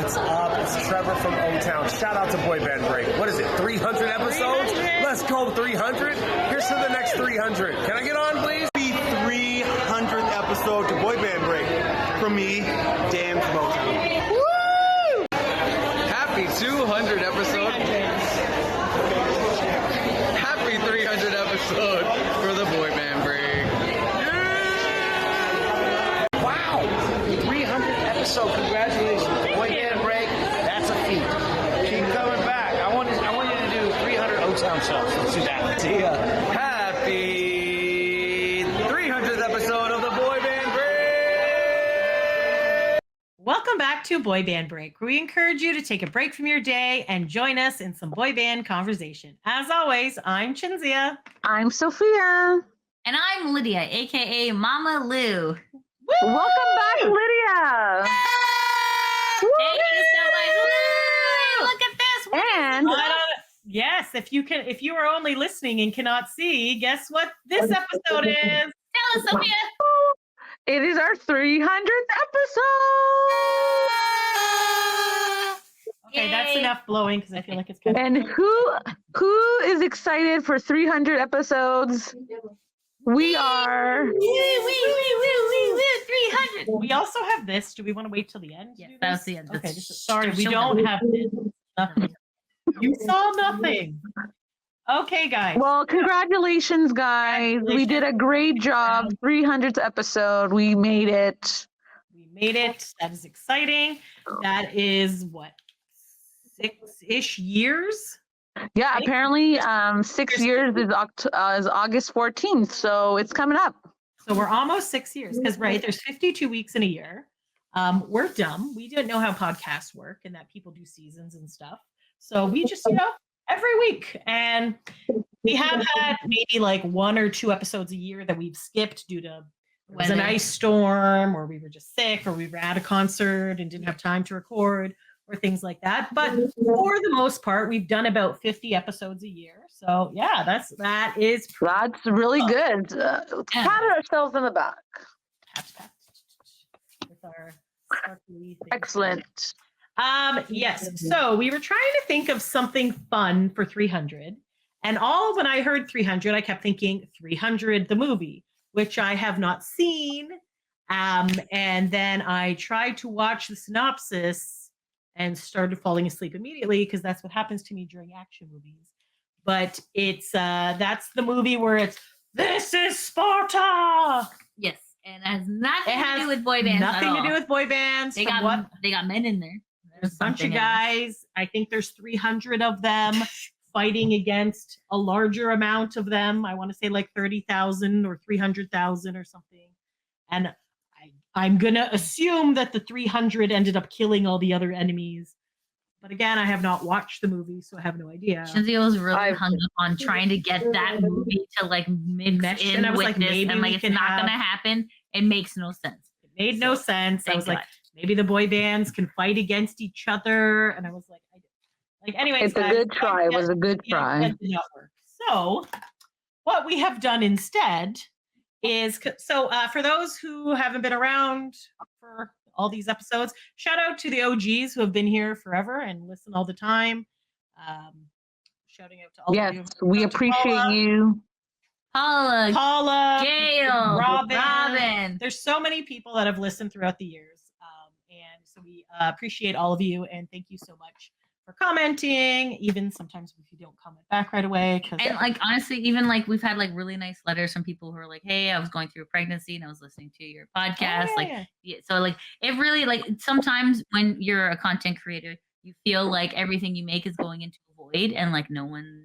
What's up? It's Trevor from O-Town. Shout out to Boy Band Break. What is it, 300 episodes? 300. Let's go 300. Here's to the next 300. Can I get on, please? The 300th episode to Boy Band Break. From me, Dan from O-Town. Woo! Happy 200 episode. Happy 300 episode for the Boy Band Break. Wow! 300th episode. Congratulations. Boy Band Break. That's a feat. Keep coming back. I want you to do 300 O-Town shows. Let's do that. See ya. Happy 300th episode of the Boy Band Break. Welcome back to Boy Band Break, where we encourage you to take a break from your day and join us in some boy band conversation. As always, I'm Chinzia. I'm Sophia. And I'm Lydia, aka Mama Lou. Welcome back, Lydia. Thank you so much. Woo! Look at this. And Yes, if you are only listening and cannot see, guess what this episode is? Tell us, Sophia. it is our 300th episode. Okay, that's Yay. enough blowing because I feel like it's kind of. And who is excited for 300 episodes? We are. Woo, 300. We also have this. Do we want to wait till the end? to Yes, do that this? was the end. Okay, That's- sorry, we show don't them. have this. Nothing. You saw nothing. Okay, guys. Well, congratulations, guys. We did a great job. 300th episode. We made it. We made it. That is exciting. That is what, 6-ish years? Yeah, Right? apparently 6 years is August 14th, so it's coming up. So we're almost 6 years because, right, there's 52 weeks in a year. We're dumb. We didn't know how podcasts work and that people do seasons and stuff. So we just, every week. And we have had maybe like 1 or 2 episodes a year that we've skipped due to it was an Weather. ice storm, or we were just sick, or we were at a concert and didn't have time to record, or things like that. But for the most part, we've done about 50 episodes a year. So yeah, that is That's really good. Pat ourselves in the back. with our sparkly thing. Excellent. Yes. So we were trying to think of something fun for 300. And when I heard 300, I kept thinking 300, the movie, which I have not seen. And then I tried to watch the synopsis and started falling asleep immediately because that's what happens to me during action movies. But it's that's the movie where this is Sparta. Yes, and it has nothing It has to do with boy bands. Nothing at to do all. with boy bands. They from got men in there. There's a bunch of something else. guys. I think there's 300 of them fighting against a larger amount of them. I want to say like 30,000 or 300,000 or something. And I'm going to assume that the 300 ended up killing all the other enemies. But again, I have not watched the movie, so I have no idea. Shinzio was really hung up on trying to get that movie to like mix in and I was with like, this, maybe and like we it's can not have- gonna happen. It makes no sense. It made no sense. I Thank was like, God. maybe the boy bands can fight against each other. And I was like, anyways. It's a guys, good try. It was a good try. That did not work. So what we have done instead is, for those who haven't been around for all these episodes, shout out to the OGs who have been here forever and listen all the time. Shouting out to all of you. Yes, we Shout out to appreciate Paula, you. Paula, Gail, Robin. There's so many people that have listened throughout the years. And so we appreciate all of you. And thank you so much for commenting, even sometimes if you don't comment back right away. And like honestly, even like we've had like really nice letters from people who are like, "Hey, I was going through a pregnancy and I was listening to your podcast." So like it really like sometimes when you're a content creator, you feel like everything you make is going into a void and like no one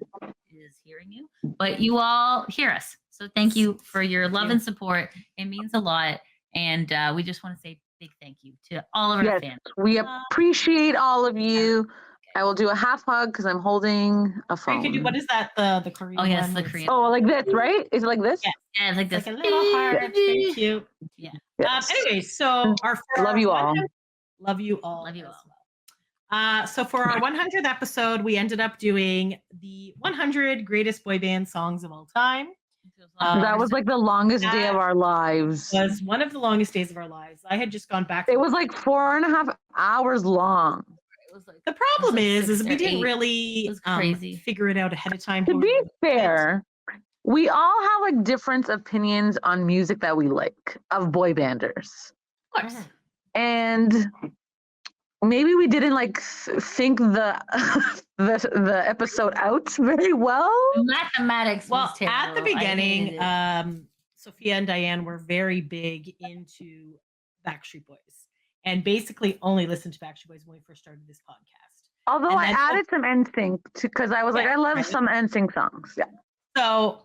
is hearing you, but you all hear us. So thank you for your love and support. It means a lot, and we just want to say big thank you to all of our Yes, fans. we appreciate all of you. I will do a half hug because I'm holding a Or you could do, phone. what is that? The Korean Oh yes, one the where Korean. Oh, like this, right? Is it like this? Yeah. Yeah, it's like it's this. like a little heart. It's very cute. Yeah. Yes. Anyway, so Love you all. Love you all. Love you as all. well. So for our 100th episode, we ended up doing the 100 greatest boy band songs of all time. That was like the longest day of our lives. It was one of the longest days of our lives. I had just gone back. It was like 4.5 hours long. was like The problem like is 6 we or didn't 8. really It was crazy. figure it out ahead of time. To be fair, we all have like different opinions on music that we like of boy banders. Of course. And maybe we didn't like think the the episode out very well. Mathematics Well, was terrible. at the I beginning, hated it. Sophia and Diane were very big into Backstreet Boys and basically only listened to Backstreet Boys when we first started this podcast. Although And I then- added some NSYNC because I was like, Yeah, I love right. some NSYNC songs. Yeah. So,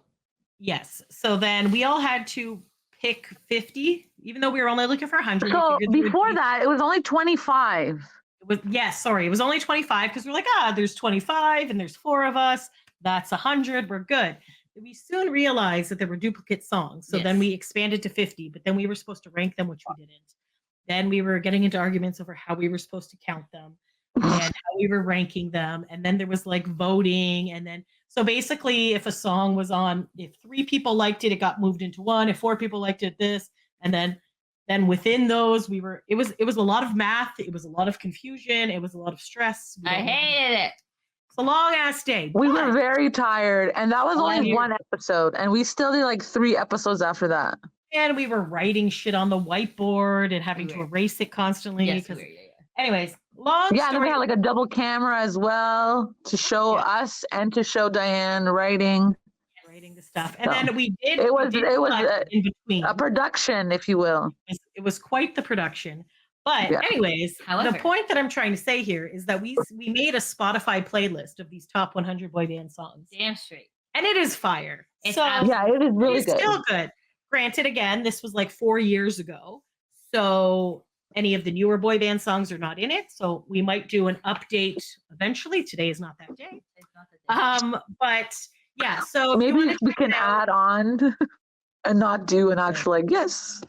yes. So then we all had to pick 50, even though we were only looking for 100. So we figured there would before be- that, it was only 25. It was, yes, sorry. It was only 25 because we're like, there's 25 and there's 4 of us. That's 100. We're good. We soon realized that there were duplicate songs. So then Yes. we expanded to 50, but then we were supposed to rank them, which we didn't. Then we were getting into arguments over how we were supposed to count them and how we were ranking them. And then there was like voting. And then, so basically, if a song was on, if 3 people liked it, it got moved into 1. If 4 people liked it, this. And then within those, it was a lot of math. It was a lot of confusion. It was a lot of stress. I hated it. It's a long ass day. We but- were very tired, and that was Oh, only I- one episode, and we still did like 3 episodes after that. and we were writing shit on the whiteboard and having We to were. erase it constantly. Yes, Because, we were, yeah. anyways, long Yeah, and then we story. had like a double camera as well to show Yeah. us and to show Diane writing. Writing the stuff, and So, then we did. it we was- did it was, cut in between. A production, if you will. It was quite the production. But Yeah. anyways, However- the point that I'm trying to say here is that we made a Spotify playlist of these top 100 boy band songs, Damn straight. and it is fire. It's so Yeah, it is really it's good. still good. Granted, again, this was like 4 years ago, so any of the newer boy band songs are not in it. So we might do an update eventually. Today is not that day. It's not that bad. But yeah, so if you Maybe wanna we check can it out- add on and not do an actual like, yes.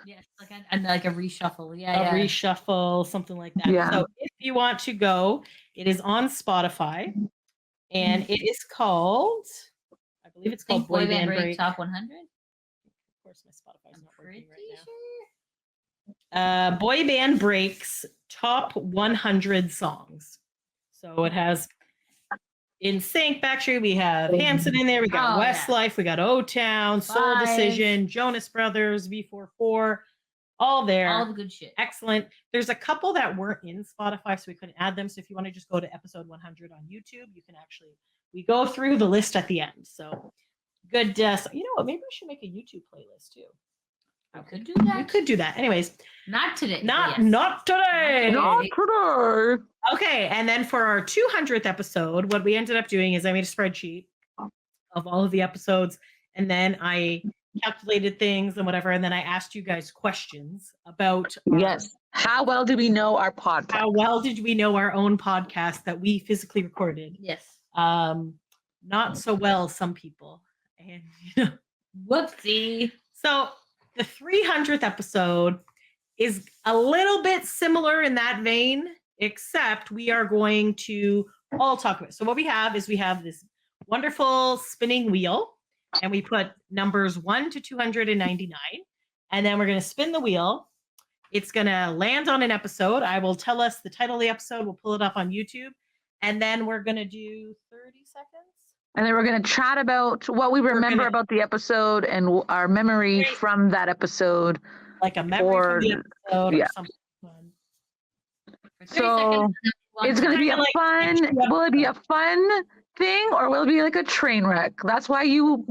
Yes, like a reshuffle. a Yeah, yeah. reshuffle, something like that. Yeah. So if you want to go, it is on Spotify, and it is called, I believe it's called Think Boy Band Break Break. Top 100. Of course, my Spotify's I'm not pretty working right now. sure. Boy Band Breaks Top 100 Songs. So it has NSYNC, Backstreet, we have Hanson in there, we got Oh, yeah. Westlife, we got O-Town, Soul Five. Decision, Jonas Brothers, V44, all there. All the good shit. Excellent. There's a couple that weren't in Spotify, so we couldn't add them. So if you want to just go to episode 100 on YouTube, you can actually, we go through the list at the end. So good. So, you know what? Maybe we should make a YouTube playlist too. I could do We that. could do that. Anyways, Not today. but not yes. not today. Not today. Okay, and then for our 200th episode, what we ended up doing is I made a spreadsheet of all of the episodes, and then I calculated things and whatever, and then I asked you guys questions about Yes. How well do we know our podcast? how well did we know our own podcast that we physically recorded. Yes. Not so well, some people. And Whoopsie. so the 300th episode is a little bit similar in that vein, except we are going to all talk about it. So what we have is we have this wonderful spinning wheel, and we put numbers 1 to 299, and then we're going to spin the wheel. It's going to land on an episode. I will tell us the title of the episode. We'll pull it up on YouTube, and then we're going to do 30 seconds. And then we're going to chat about what we remember gonna- about the episode and our memory Great. from that episode. Like a memory from the episode yeah. or something fun. For 30 So, seconds, It's going to be a Like, fun, will it be a fun thing or will it be like a train wreck? That's why you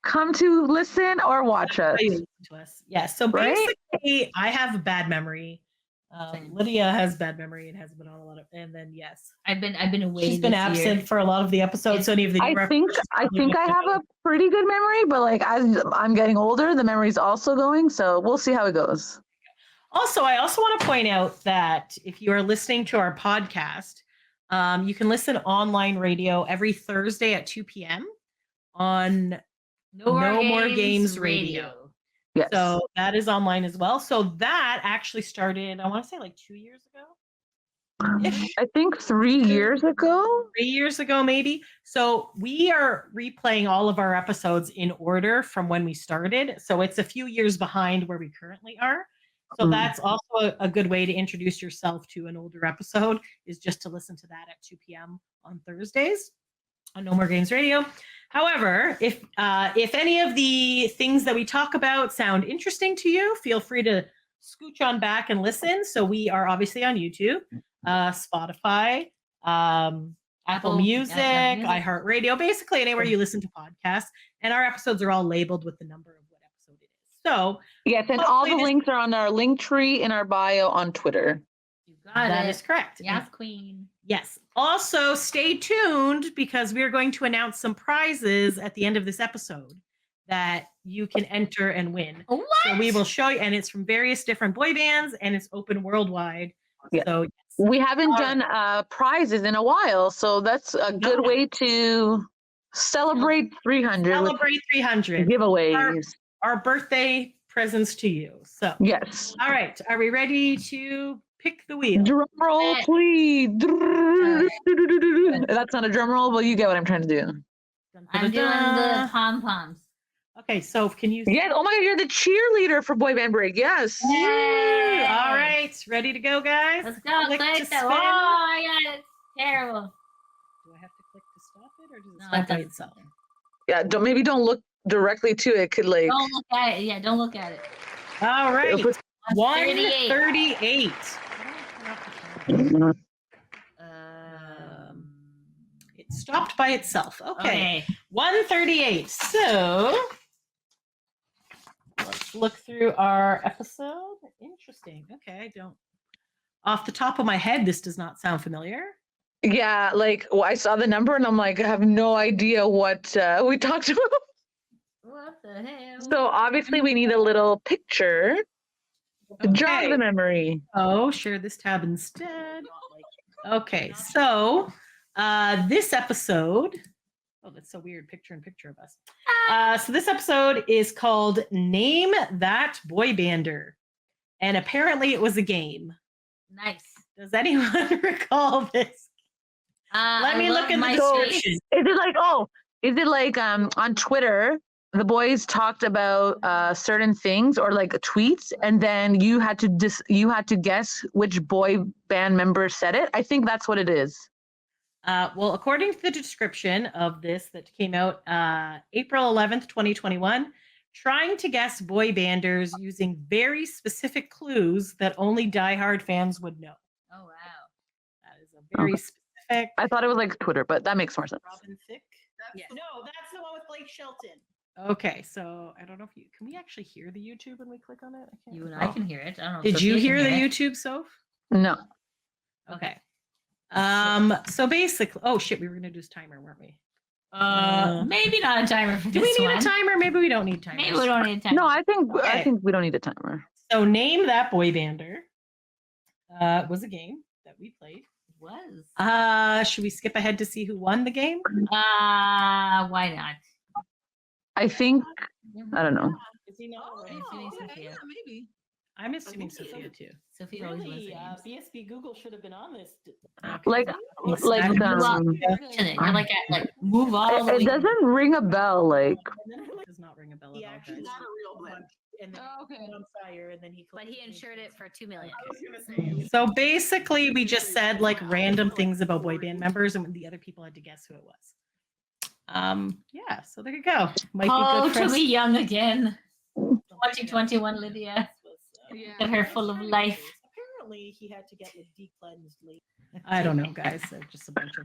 come to listen or watch us. Why you listen to us. Yeah. So Right? basically, I have a bad memory. Same. Lydia has bad memory and has been on a lot of, and then yes, I've been away. she's been this absent year. for a lot of the episodes. So any of the I newer think episodes, I probably think I won't have know. a pretty good memory, but like as I'm getting older, the memory's also going. So we'll see how it goes. Also, I also want to point out that if you are listening to our podcast, you can listen online radio every Thursday at 2 p.m. on No More Games Radio. Yes. So that is online as well. So that actually started, I want to say like 2 years ago. Ish. I think 3 years ago. 3 years ago, maybe. So we are replaying all of our episodes in order from when we started. So it's a few years behind where we currently are. So that's also a good way to introduce yourself to an older episode, is just to listen to that at 2 p.m. on Thursdays on No More Games Radio. However, if any of the things that we talk about sound interesting to you, feel free to scooch on back and listen. So we are obviously on YouTube, Spotify, Apple Music, iHeartRadio, basically anywhere you listen to podcasts. And our episodes are all labeled with the number of what episode it is. So yes, and all the links are on our link tree in our bio on Twitter. You got that it. is correct. Yes, queen. Yes. Also, stay tuned because we are going to announce some prizes at the end of this episode that you can enter and win. What? So we will show you, and it's from various different boy bands, and it's open worldwide. Yeah. So yes. We haven't done prizes in a while, so that's a good way to celebrate 300. Celebrate 300 giveaways. Our birthday presents to you. So yes. All right. Are we ready to pick the wheel? Drum roll, please. That's not a drum roll, but you get what I'm trying to do. I'm doing the pom poms. Okay, so can you? Yes. Oh my God, you're the cheerleader for Boy Band Break. Yes. Yay! All right, ready to go, guys? Let's go. Click Click to that. spin. Oh my God, it's terrible. Do I have to click to stop it, or does it No, stop it by doesn't. itself? Yeah. Don't look directly to it. Could like. Don't look at it. Yeah, don't look at it. All right, 138. 138. It stopped by itself. Okay. 138. So let's look through our episode. Interesting. Okay, I don't. Off the top of my head, this does not sound familiar. Yeah, like I saw the number and I'm like, I have no idea what we talked about. What the hell? So obviously we need a little picture to jog the memory. Oh, share this tab instead. Okay, so this episode, oh, that's so weird, picture in picture of us. So this episode is called Name That Boy Bander. And apparently it was a game. Nice. Does anyone recall this? Let me look in the description. Is it like on Twitter, the boys talked about certain things or like tweets, and then you had to guess which boy band member said it? I think that's what it is. Well, according to the description of this that came out April 11th, 2021, trying to guess boy banders using very specific clues that only diehard fans would know. Oh, wow. That is a very specific. I thought it was like Twitter, but that makes more sense. Robin Thicke? Yes. No, that's the one with Blake Shelton. Okay, so I don't know if can we actually hear the YouTube when we click on it? I can't You and recall. I can hear it. I don't know. if Did you Sophia hear the can it. YouTube, Soph? No. Okay. So basically, oh shit, we were gonna do this timer, weren't we? Maybe not a timer for Do this we need one. a timer? Maybe we don't need timers. Maybe we don't need a timer. No, I think Okay. we don't need a timer. So name that boy bander. Was a game that we played. Was. Should we skip ahead to see who won the game? Why not? I think I don't know. Is he not? I'm assuming Sophia. Maybe. I'm assuming Sophia too. Sophia always wins the Really, games. BSB Google should have been on this. Like You're Like move all the way. it doesn't ring a bell. Like It does not ring a bell He at all. actually guys. had a real blend. And then Oh, okay. he on fire, and then he. But he insured it for $2 million. So basically, we just said like random things about boy band members, and the other people had to guess who it was. Yeah. So there you go. Might Oh, be good for to us. be young again. 2021 Lydia. Yeah. Get her full of life. Apparently, he had to get like decleansed late. I don't know, guys. They're just a bunch of.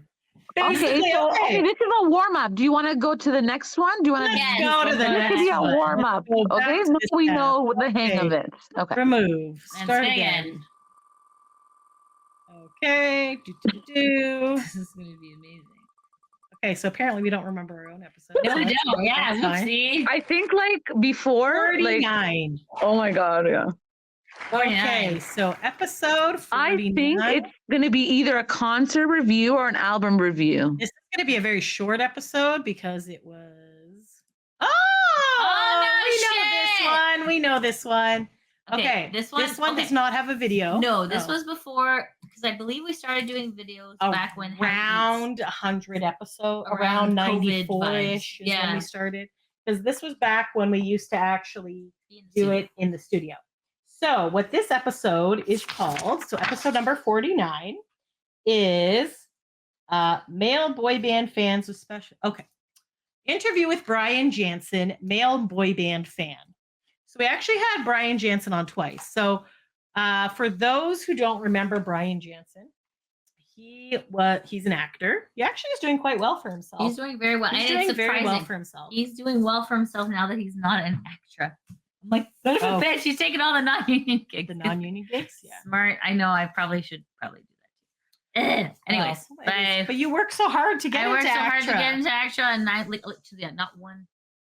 okay, Basically, so okay, this is a warm up. Do you want to go to the next one? Do you want to? Yes, go to the let's This next could be a one. warm up. Go back Okay, to now this we tab. know the hang of Okay. it. Okay. Remove. And Start say again. again. Okay. Do. This is going to be amazing. Okay, so apparently we don't remember our own episode. No, we That's don't. Yeah, that's fine. whoopsie. I think like before, like 39. oh my god, yeah. Okay, so episode 49. I think it's gonna be either a concert review or an album review. This is going to be a very short episode because it was. Oh, no we know this shit. one. We know this one. Okay, this one. does okay. not have a video. No, this Oh. was before because I believe we started doing videos back when around 100 episode, Around around COVID 94-ish is when Yeah. we started. Because this was back when we used to actually do it in the studio. So what this episode is called, so episode number 49 is male boy band fans with special. Okay. Interview with Brian Jansen, male boy band fan. So we actually had Brian Jansen on twice. So for those who don't remember Brian Jansen, he's an actor. He actually is doing quite well for himself. He's doing very well. He's and doing it's very well surprising. for himself. He's doing well for himself now that he's not an extra. I'm like, son of a bitch, he's taking all the non-union gigs. The non-union gigs, yeah. Smart. I know. I probably should do that too. Anyways, but you work so hard to get I into worked so hard to Actra. get into Actra, and I not one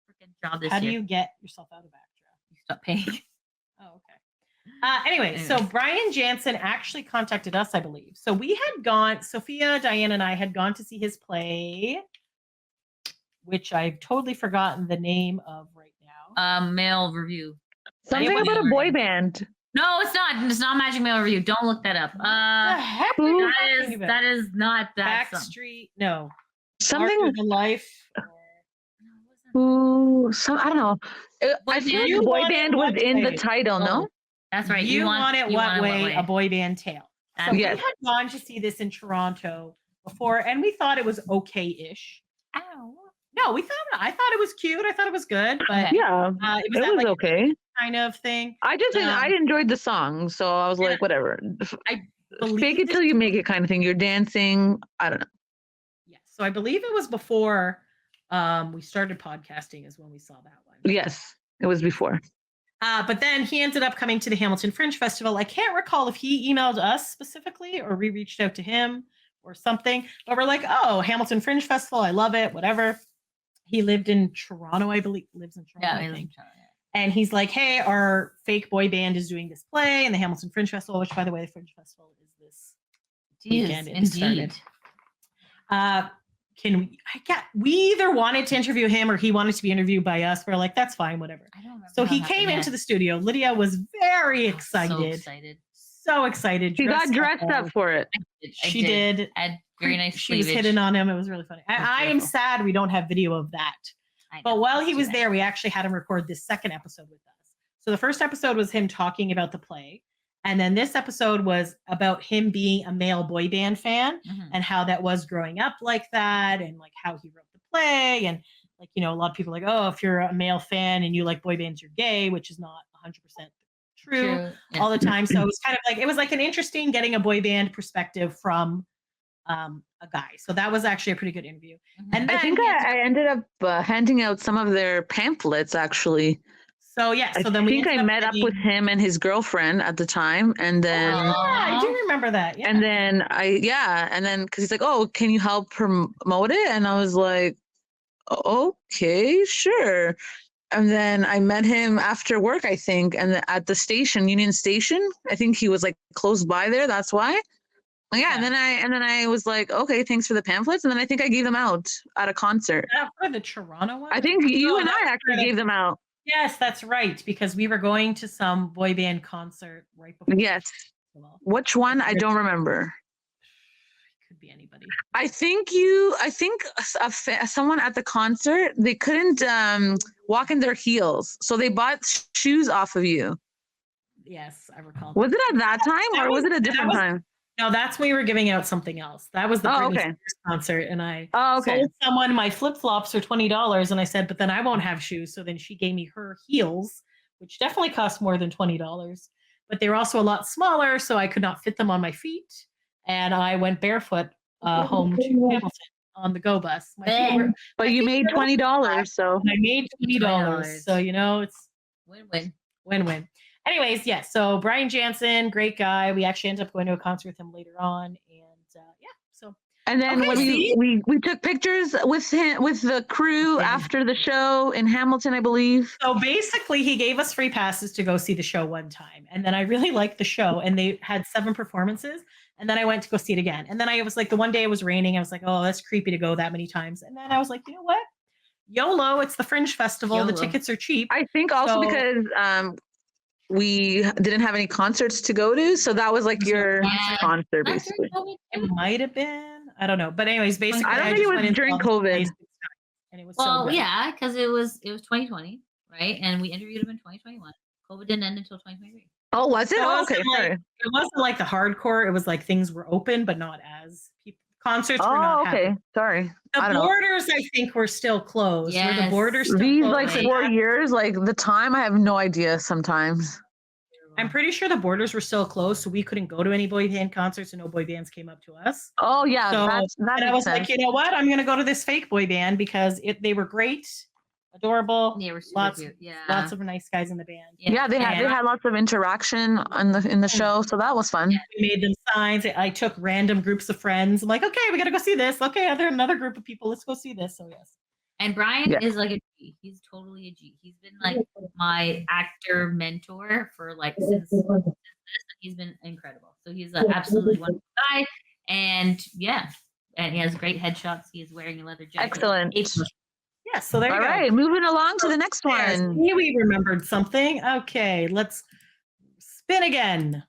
freaking job this How do year. you get yourself out of Actra? You stop paying? Oh, okay. Anyway, so Brian Jansen actually contacted us, I believe. So we had gone, Sophia, Diane, and I had gone to see his play, which I've totally forgotten the name of right now. Male review. Something about a boy band. No, it's not. It's not Magic Male Review. Don't look that up. the heck are you talking about? That is not that. Backstreet. No. Something. Larger Than Life. Ooh, I don't know. I Was feel it- like You boy Want It band was What in the Way? title, no? That's right. You want it what way? A boy band tale. So Yes. we had gone to see this in Toronto before, and we thought it was okay-ish. Ow. No, I thought it was cute. I thought it was good, but Okay. Yeah, it was it that was like okay. kind of thing. I just I enjoyed the song, so I was Yeah. like, whatever. I Fake believe it till you make it kind of thing. You're dancing. I don't know. Yes. So I believe it was before we started podcasting is when we saw that one. Yes, it was before. But then he ended up coming to the Hamilton Fringe Festival. I can't recall if he emailed us specifically or we reached out to him or something. But we're like, oh, Hamilton Fringe Festival. I love it. Whatever. He lived in Toronto, I believe. Lives in Toronto, I think. And he's like, hey, our fake boy band is doing this play in the Hamilton Fringe Festival, which, by the way, the Fringe Festival is this weekend. It started. We either wanted to interview him or he wanted to be interviewed by us. We're like, that's fine, whatever. I don't remember So how he that came happened into yet. the studio. Lydia was very excited. So excited. So excited. She got dressed up for it. She did. Had very nice She was cleavage. hitting on him. It was really funny. I am beautiful. sad we don't have video of that. I know, But while it's he too was bad. there, we actually had him record this second episode with us. So the first episode was him talking about the play. And then this episode was about him being a male boy band fan Mhm. and how that was growing up like that and like how he wrote the play. And like, you know, a lot of people are like, oh, if you're a male fan and you like boy bands, you're gay, which is not 100% true Yeah. all the time. So it was kind of like, it was like an interesting getting a boy band perspective from a guy. So that was actually a pretty good interview. Mhm. And I then think I ended up handing out some of their pamphlets, actually. so yeah, so I then we think I ended met up with him and his girlfriend at the time. And then, Yeah, I do remember that. Yeah. and then because he's like, oh, can you help promote it? And I was like, okay, sure. And then I met him after work, I think, and at the station, Union Station. I think he was like close by there. That's why. Yeah, and then I was like, okay, thanks for the pamphlets. And then I think I gave them out at a concert. For the Toronto one? I think you No, and I that's actually for the- gave them out. Yes, that's right. Because we were going to some boy band concert right before. Yes. Which one? I don't remember. Could be anybody. I think someone at the concert, they couldn't walk in their heels. So they bought shoes off of you. Yes, I recall. Was it at that time or was it a different time? No, that's when we were giving out something else. That was the Oh, Britney okay. Spears concert, and I Oh, okay. sold someone my flip flops for $20, and I said, but then I won't have shoes. So then she gave me her heels, which definitely cost more than $20, but they were also a lot smaller, so I could not fit them on my feet, and I went barefoot home to Hamilton on the go bus. My feet were, But you made $20, so I made $20, so you know it's Win-win. win-win. Anyways, yes. So Brian Jansen, great guy. We actually ended up going to a concert with him later on, and yeah. So and then Okay, when see? we took pictures with him with the crew after the show in Hamilton, I believe. so basically, he gave us free passes to go see the show one time, and then I really liked the show, and they had 7 performances, and then I went to go see it again, and then I was like, the one day it was raining, I was like, oh, that's creepy to go that many times, and then I was like, you know what? YOLO, it's the Fringe Festival. The YOLO. tickets are cheap. I think also So- because we didn't have any concerts to go to, so that was like your Yeah. concert basically. It might have been. I don't know. But anyways, basically, I don't think just it was went into during all the COVID. places, and it was so Well, good. yeah, because it was 2020, right? And we interviewed him in 2021. COVID didn't end until 2023. Oh, was it? So it Oh, wasn't okay, like sorry. it wasn't like the hardcore. It was like things were open, but not as concerts were not Oh, okay. happening. Sorry. I The don't know. borders, I think, were still closed. Were the Yes. borders still These closed? like Wait. 4 years, like the time, I have no idea sometimes. I'm pretty sure the borders were still closed, so we couldn't go to any boy band concerts, and no boy bands came up to us. Oh yeah, So, that and I makes was sense. like, you know what? I'm gonna go to this fake boy band because they were great, adorable, They were super lots, cute. Yeah. lots of nice guys in the band. Yeah, they And had lots of interaction in the show, so that was fun. we made them signs. I took random groups of friends. I'm like, okay, we gotta go see this. Okay, there's another group of people. Let's go see this. So yes. And Brian Yeah. is like a G. He's totally a G. He's been like my actor mentor for like since this. He's been incredible. So he's an absolutely wonderful guy. And yeah, and he has great headshots. He is wearing a leather jacket. Excellent. Yeah, so there you All go. right, moving along to the next Yes, one. we remembered something. Okay, let's spin again.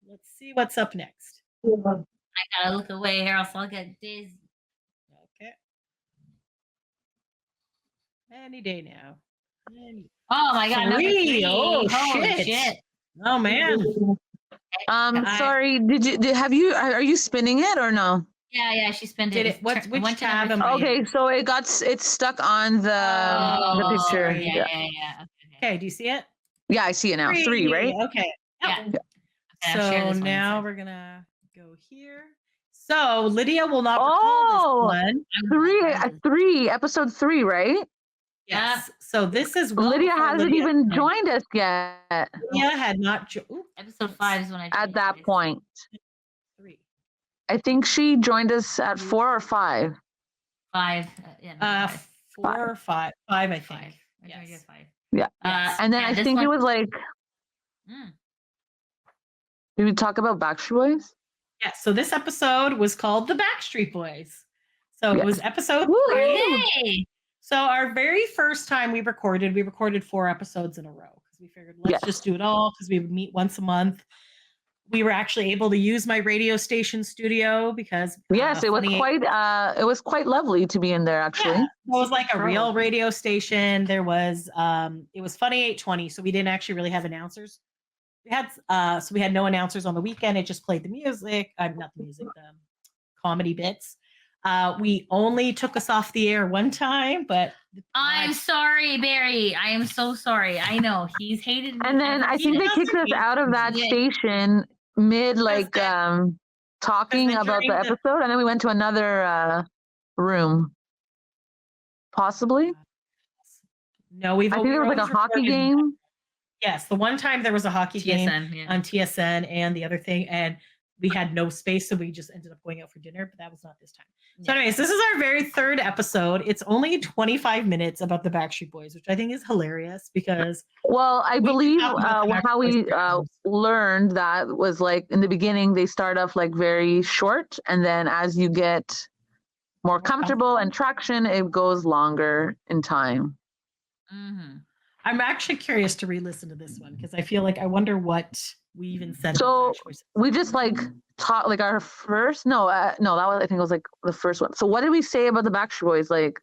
Let's see what's up next. I gotta look away or else I'll get dizzy. Okay. Any day now. Oh my god, number Three. three. Oh, Holy shit. Oh man. Sorry, are you spinning it or no? Yeah, she spent Did it. it? Which went to tab number am I three. in? Okay, so it's stuck on the picture. Yeah. Okay, do you see it? Yeah, I see it now. Three, right? Okay. Yeah. Yep. Okay, I'll share So this one now instead. we're gonna go here. So Lydia will not Oh, recall this one. Three, episode 3, right? Yes. So this is well Lydia before hasn't Lydia's even time. joined us yet Lydia had not Episode 5 is when I at joined that you guys. point. 3. I think she joined us at 4 or 5. 5. Yeah, number 5. 4 or 5. 5, I think. 5. I joined you Yes. at 5. Yeah. Yes. And then yeah, I this think it one- was like, Mm. did we talk about Backstreet Boys? Yeah. So this episode was called The Backstreet Boys. So it Yes. was episode Woo! 3. Yay! So our very first time we recorded 4 episodes in a row because we figured let's Yes. just do it all because we would meet once a month. We were actually able to use my radio station studio because Yes, it was Funny- quite lovely to be in there actually. Yeah, it was like a real Probably. radio station. There was it was Funny 820, so we didn't actually really have announcers. We had we had no announcers on the weekend. It just played the music, not the music, the comedy bits. We only took us off the air one time, but I'm sorry, Barry. I am so sorry. I know he's hated me. And then I think they doesn't kicked us hate out of that Yeah. station mid talking then about during the the- episode, and then we went to another room. Possibly. no, we've I think there was like a always hockey recorded- game. Yes, the one time there was a hockey game TSN. Yeah. on TSN and the other thing, and we had no space, so we just ended up going out for dinner, but that was not this time. So, Yeah. anyways, this is our very third episode. It's only 25 minutes about the Backstreet Boys, which I think is hilarious because Well, I We believe talked about the how we Backstreet Boys. learned that was like in the beginning they start off like very short, and then as you get more comfortable and traction, it goes longer in time. Mhm. I'm actually curious to re-listen to this one because I feel like I wonder what we even said. So, about Backstreet Boys. We just like taught like our first no that was I think it was like the first one. So what did we say about the Backstreet Boys? Like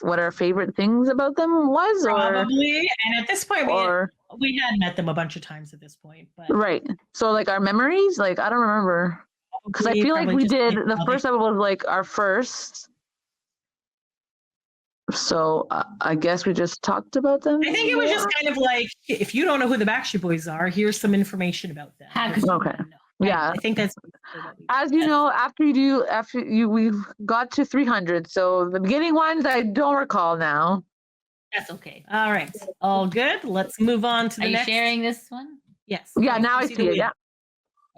what our favorite things about them was, Probably, and at this point, or we had met them a bunch of times at this point, but right. So like our memories, like I don't remember because I probably- feel like probably we just did like the how they- first episode was like our first. So I guess we just talked about them. I think it was just kind of like if you don't know who the Backstreet Boys are, here's some information about them. How could you Okay. not know? Yeah. I think that's what we As you know, we've got to 300. So the beginning ones I don't recall now. That's okay. All right, all good. Let's move on to Are the you next. sharing this one? Yes. Yeah, Okay, now I you see the it. wheel. Yeah.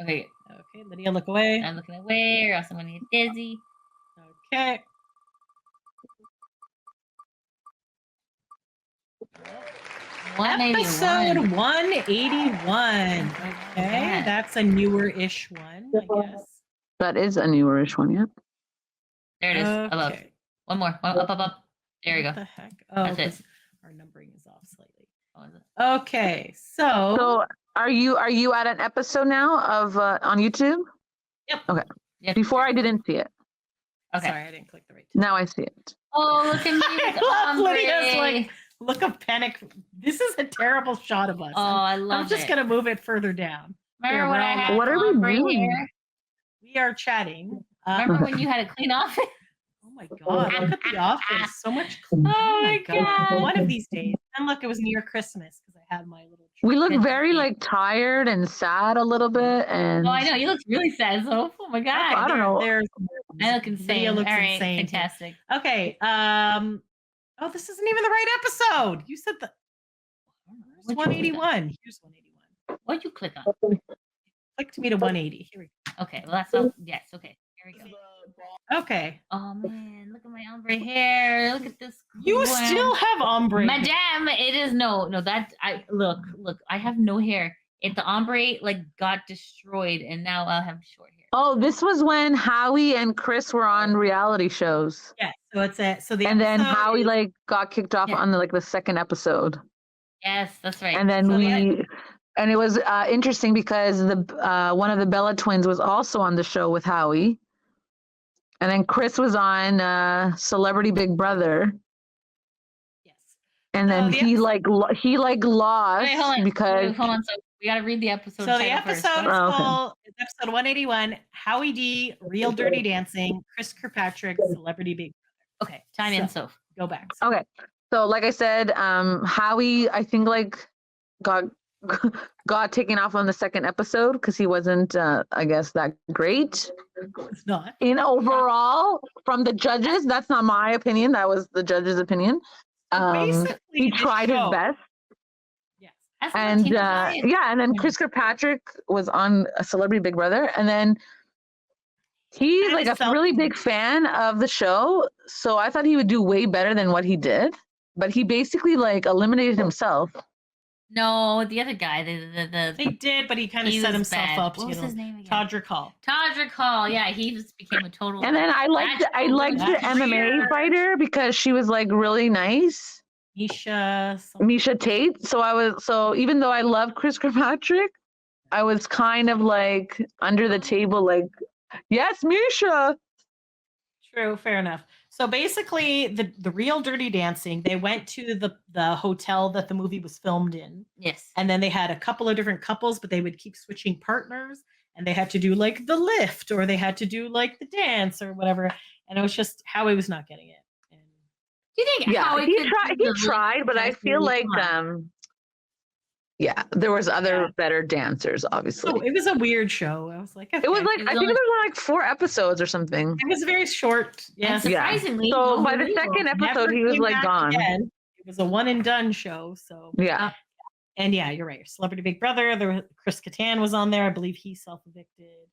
Okay. Okay, Lydia, look away. I'm looking away, or else I'm gonna get dizzy. Okay. Episode 181. Okay, Yeah. that's a newer-ish one, I guess. That is a newerish one, yeah. There it is. Above. Okay. One more. One up. There you What go. the heck? Oh, That's it. 'cause our numbering is off slightly. What was it? Okay, so So are you at an episode now of on YouTube? Yeah. Before I didn't see it. Okay. sorry, I didn't click the right. Now I see it. Oh, look at me. I love Lydia's like, Look of panic. This is a terrible shot of us. Oh, I love I'm just it. gonna move it further down. Remember Here, when we're I all had What are we ombre doing? hair? We are chatting. Remember when you had to clean off it? Oh my God, look at the office. So much. Oh my God. One of these days. And look, it was near Christmas because I had my little. We look trip. very like tired and sad a little bit, and Oh, I know. You look really sad, so oh my God. I don't know. There's I look insane. Video looks All right, insane. fantastic. Okay. Oh, this isn't even the right episode. You said the. Here's What'd you click on? 181. Here's 181. What'd you click on? Clicked me to 180. Here we Okay, well that's all. Yes, okay. Here we go. go. Okay. Oh man, look at my ombre hair. Look at this. You cool still one. have ombre. Madame, it is no. That I look. I have no hair. The ombre like got destroyed, and now I'll have short hair. oh, this was when Howie and Chris were on reality shows, Yeah. So it's a the and then episode Howie is- like got kicked off Yeah. on the second episode, Yes, that's right. and then So and it was interesting because the one of the Bella twins was also on the show with Howie, and then Chris was on Celebrity Big Brother, Yes. and then the he episode- lost Wait, hold on. because Hold on. So we gotta read the episode. So the title first. episode is Oh, okay. called it's episode 181. Howie D, Real Dirty Dancing, Chris Kirkpatrick, Celebrity Big. Okay, time in, Soph. Go back. okay. So like I said, Howie I think like got got taken off on the second episode because he wasn't I guess that great It's not. in overall from the judges. That's not my opinion. That was the judges' opinion. Basically, He the tried his show- best. Yes. That's what And Tina Diane- yeah, and then Chris Kirkpatrick was on a Celebrity Big Brother, and then he's Kind like of a really big fan of the show, so I thought he would do way better than what he did, but he basically like eliminated himself. No, the other guy. The They did, but he kind of he set was himself bad. up. What was his name again? Todrick Hall. Todrick Hall. Yeah, he just became a total. And then I liked the That's MMA weird. fighter because she was like really nice, Misha. Misha Tate. So even though I love Chris Kirkpatrick, I was kind of like under the table, like, yes, Misha. True, fair enough. So basically, the Real Dirty Dancing, they went to the hotel that the movie was filmed in, Yes. and then they had a couple of different couples, but they would keep switching partners, and they had to do like the lift, or they had to do like the dance, or whatever. And it was just Howie was not getting it. And Do you think Yeah, Howie he could tried. do He the tried, but I lift feel like fine? yeah, there was other Yeah. better dancers, obviously. so it was a weird show. I was like, It was okay. like It was I think only- it was like 4 episodes or something. It was very short. Yes. And Yeah. surprisingly, So no by the real. second episode, Never he was came like back gone. again. It was a one and done show. So Yeah. and yeah, you're right. Celebrity Big Brother. There was, Chris Kattan was on there. I believe he self-evicted.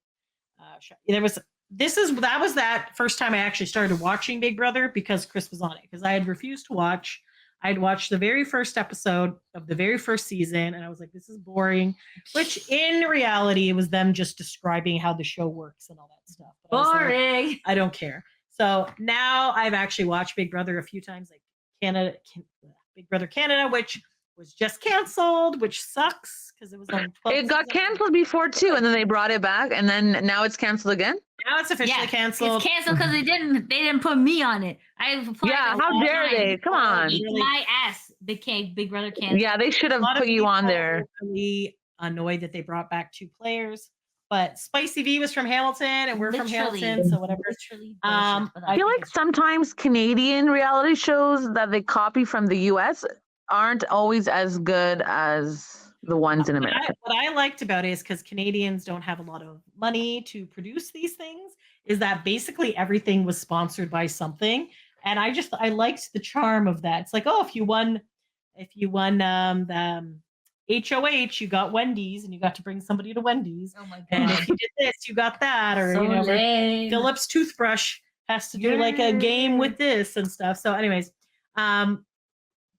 There was that was that first time I actually started watching Big Brother because Chris was on it. Because I had refused to watch. I'd watched the very first episode of the very first season, and I was like, "This is boring." Which, in reality, it was them just describing how the show works and all that stuff. But I was like, Boring. I don't care. So now I've actually watched Big Brother a few times, like Big Brother Canada, which was just canceled, which sucks because it was on 12 It got seasons. canceled before too, and then they brought it back, and then now it's canceled again. Now it's officially Yeah, canceled. It's canceled because they didn't put me on it. I've applied. Yeah, it how all dare time. they? Come on. Eat my ass. Big Brother canceled. Yeah, they should A have lot of put you on people there. were really annoyed that they brought back 2 players, but Spicy V was from Hamilton, and we're from Literally. Hamilton, so whatever. Literally Um, bullshit, but I feel like sometimes Canadian reality shows that they copy from the US aren't always as good as the ones in America. What I liked about it is because Canadians don't have a lot of money to produce these things, is that basically everything was sponsored by something. And I liked the charm of that. It's like, oh, if you won the HOH, you got Wendy's and you got to bring somebody to Wendy's. Oh my And god. if you did this, you got that. Or, So you know, lame. Philip's toothbrush has to do like a game with this and stuff. So anyways,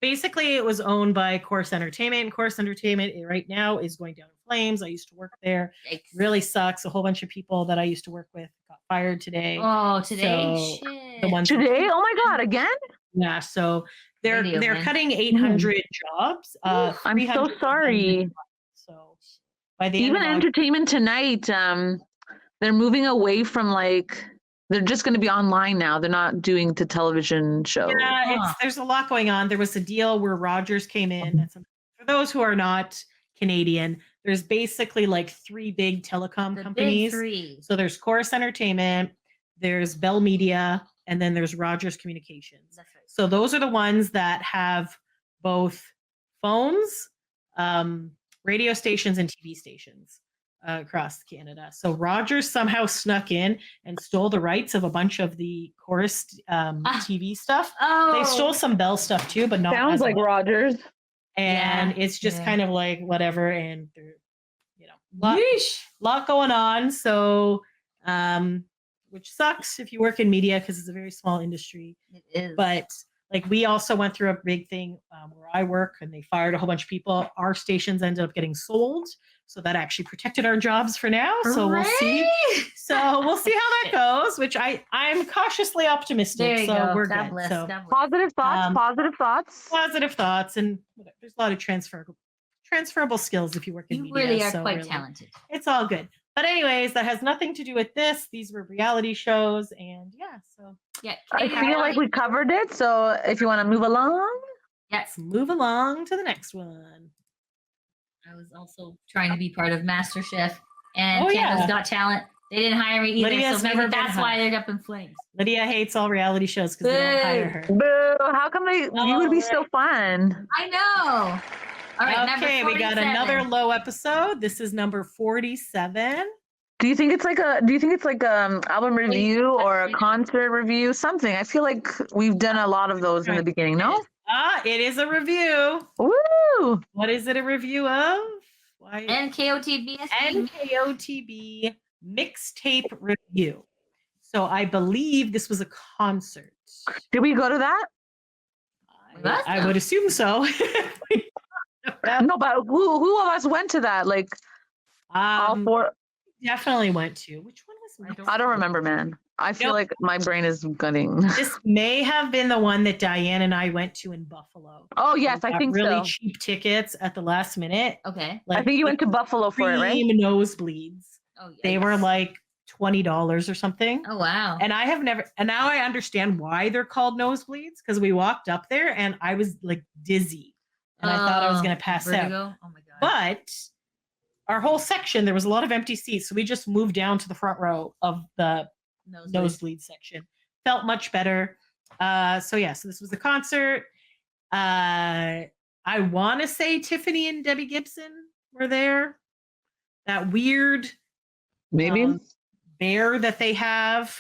basically it was owned by Course Entertainment, and Course Entertainment right now is going down in flames. I used to work there. Yikes. Really sucks. A whole bunch of people that I used to work with got fired today. Oh, today. So, Shit. the ones Today? Oh my God, again? yeah, so they're Radio, they're man. cutting 800 jobs. I'm so 300 sorry. So by the end Even of August, Entertainment Tonight, they're moving away from like They're just going to be online now. They're not doing the television show. Yeah, Huh. there's a lot going on. There was a deal where Rogers came in. For those who are not Canadian, there's basically like three big telecom The companies. big three. So there's Chorus Entertainment, there's Bell Media, and then there's Rogers Communications. That's right. So those are the ones that have both phones, radio stations, and TV stations across Canada. So Rogers somehow snuck in and stole the rights of a bunch of the Chorus TV stuff. Oh, They stole some Bell stuff too, but not Sounds as like much. Rogers. And Yeah, it's just yeah. kind of like whatever, and they're, lot Yeesh. going on. So, which sucks if you work in media because it's a very small industry. It is. But like we also went through a big thing where I work, and they fired a whole bunch of people. Our stations ended up getting sold, so that actually protected our jobs for now. So we'll see. Hooray! So we'll see how that goes. Which I'm cautiously optimistic. There you so go. we're God good. bless. So God bless. Positive thoughts. Positive thoughts. positive thoughts, and there's a lot of transferable skills if you work in You media. really are so quite really, talented. it's all good. But anyways, that has nothing to do with this. These were reality shows, and yeah. So Yeah. I feel like we covered it. So if you want to move along, Yes. let's move along to the next one. I was also trying to be part of MasterChef and Oh, Canada's yeah. Got Talent. They didn't hire me either, Lydia's so maybe never been that's why hired. they're up in flames. Lydia hates all reality shows because they don't hire her. boo! How come you would be so fun? I know. All right, number Okay, we got 47. another low episode. This is number 47. Do you think it's like album review or a concert review? Something. I feel like we've done a lot of those in the beginning. No. It is a review. Woo! What is it a review of? Why? NKOTB. NKOTB mixtape review. So I believe this was a concert. Did we go to that? I would assume so. No, but who of us went to that? Like all four? Definitely went to. Which one was I don't remember, man. I feel Nope. like my brain is gutting. This may have been the one that Diane and I went to in Buffalo. Oh yes, We I got think really so. cheap tickets at the last minute. Okay. I think you went to Buffalo for it, right? Cream nosebleeds. Oh, They were yikes. like $20 or something. Oh wow. And I have never, and now I understand why they're called nosebleeds because we walked up there and I was like dizzy and I thought I was going to pass out. Vertigo? Oh my god. But our whole section, there was a lot of empty seats. So we just moved down to the front row of the nosebleed section. Felt much better. So this was a concert. I want to say Tiffany and Debbie Gibson were there. That weird Maybe. bear that they have.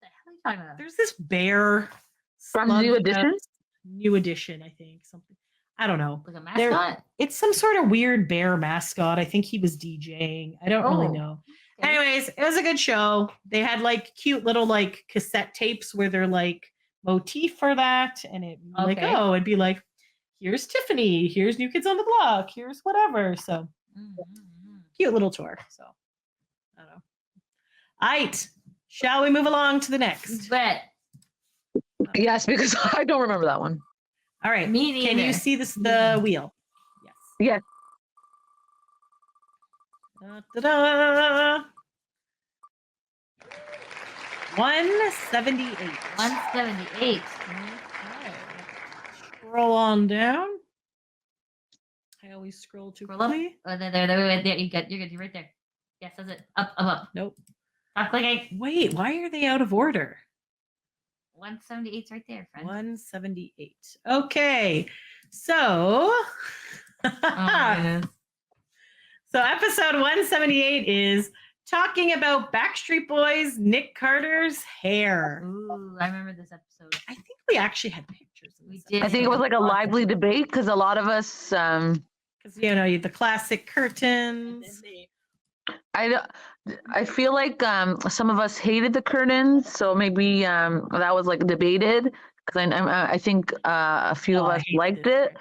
What the hell are you talking about? There's this bear From slug- New Edition? New Edition, I think. Something. I don't know. Like a They're- mascot? It's some sort of weird bear mascot. I think he was DJing. I don't really Oh, know. okay. Anyways, it was a good show. They had like cute little like cassette tapes where they're like motif for that. And it'd be like, Okay. it'd be like, here's Tiffany, here's New Kids on the Block, here's whatever. So cute little tour. So I don't know. All right. Shall we move along to the next? Bet. Yes, because I don't remember that one. All right. Me Can you neither. see the wheel? Yes. Yes. Da-da-da. 178. 178. Okay. Scroll on down. I always scroll too Scroll up. quickly. Oh, there. You got. You're good. You're right there. Yes, that's it. Up. Nope. Stop clicking. Wait, why are they out of order? 178's right there, friend. 178. Okay. So Oh, my goodness. so episode 178 is talking about Backstreet Boys Nick Carter's hair. Ooh, I remember this episode. I think we actually had pictures of We this. did. I think it was like a lively debate because a lot of us Because the classic curtains. I feel like some of us hated the curtains, so maybe that was like debated because I think a few of Oh, I us hated liked it.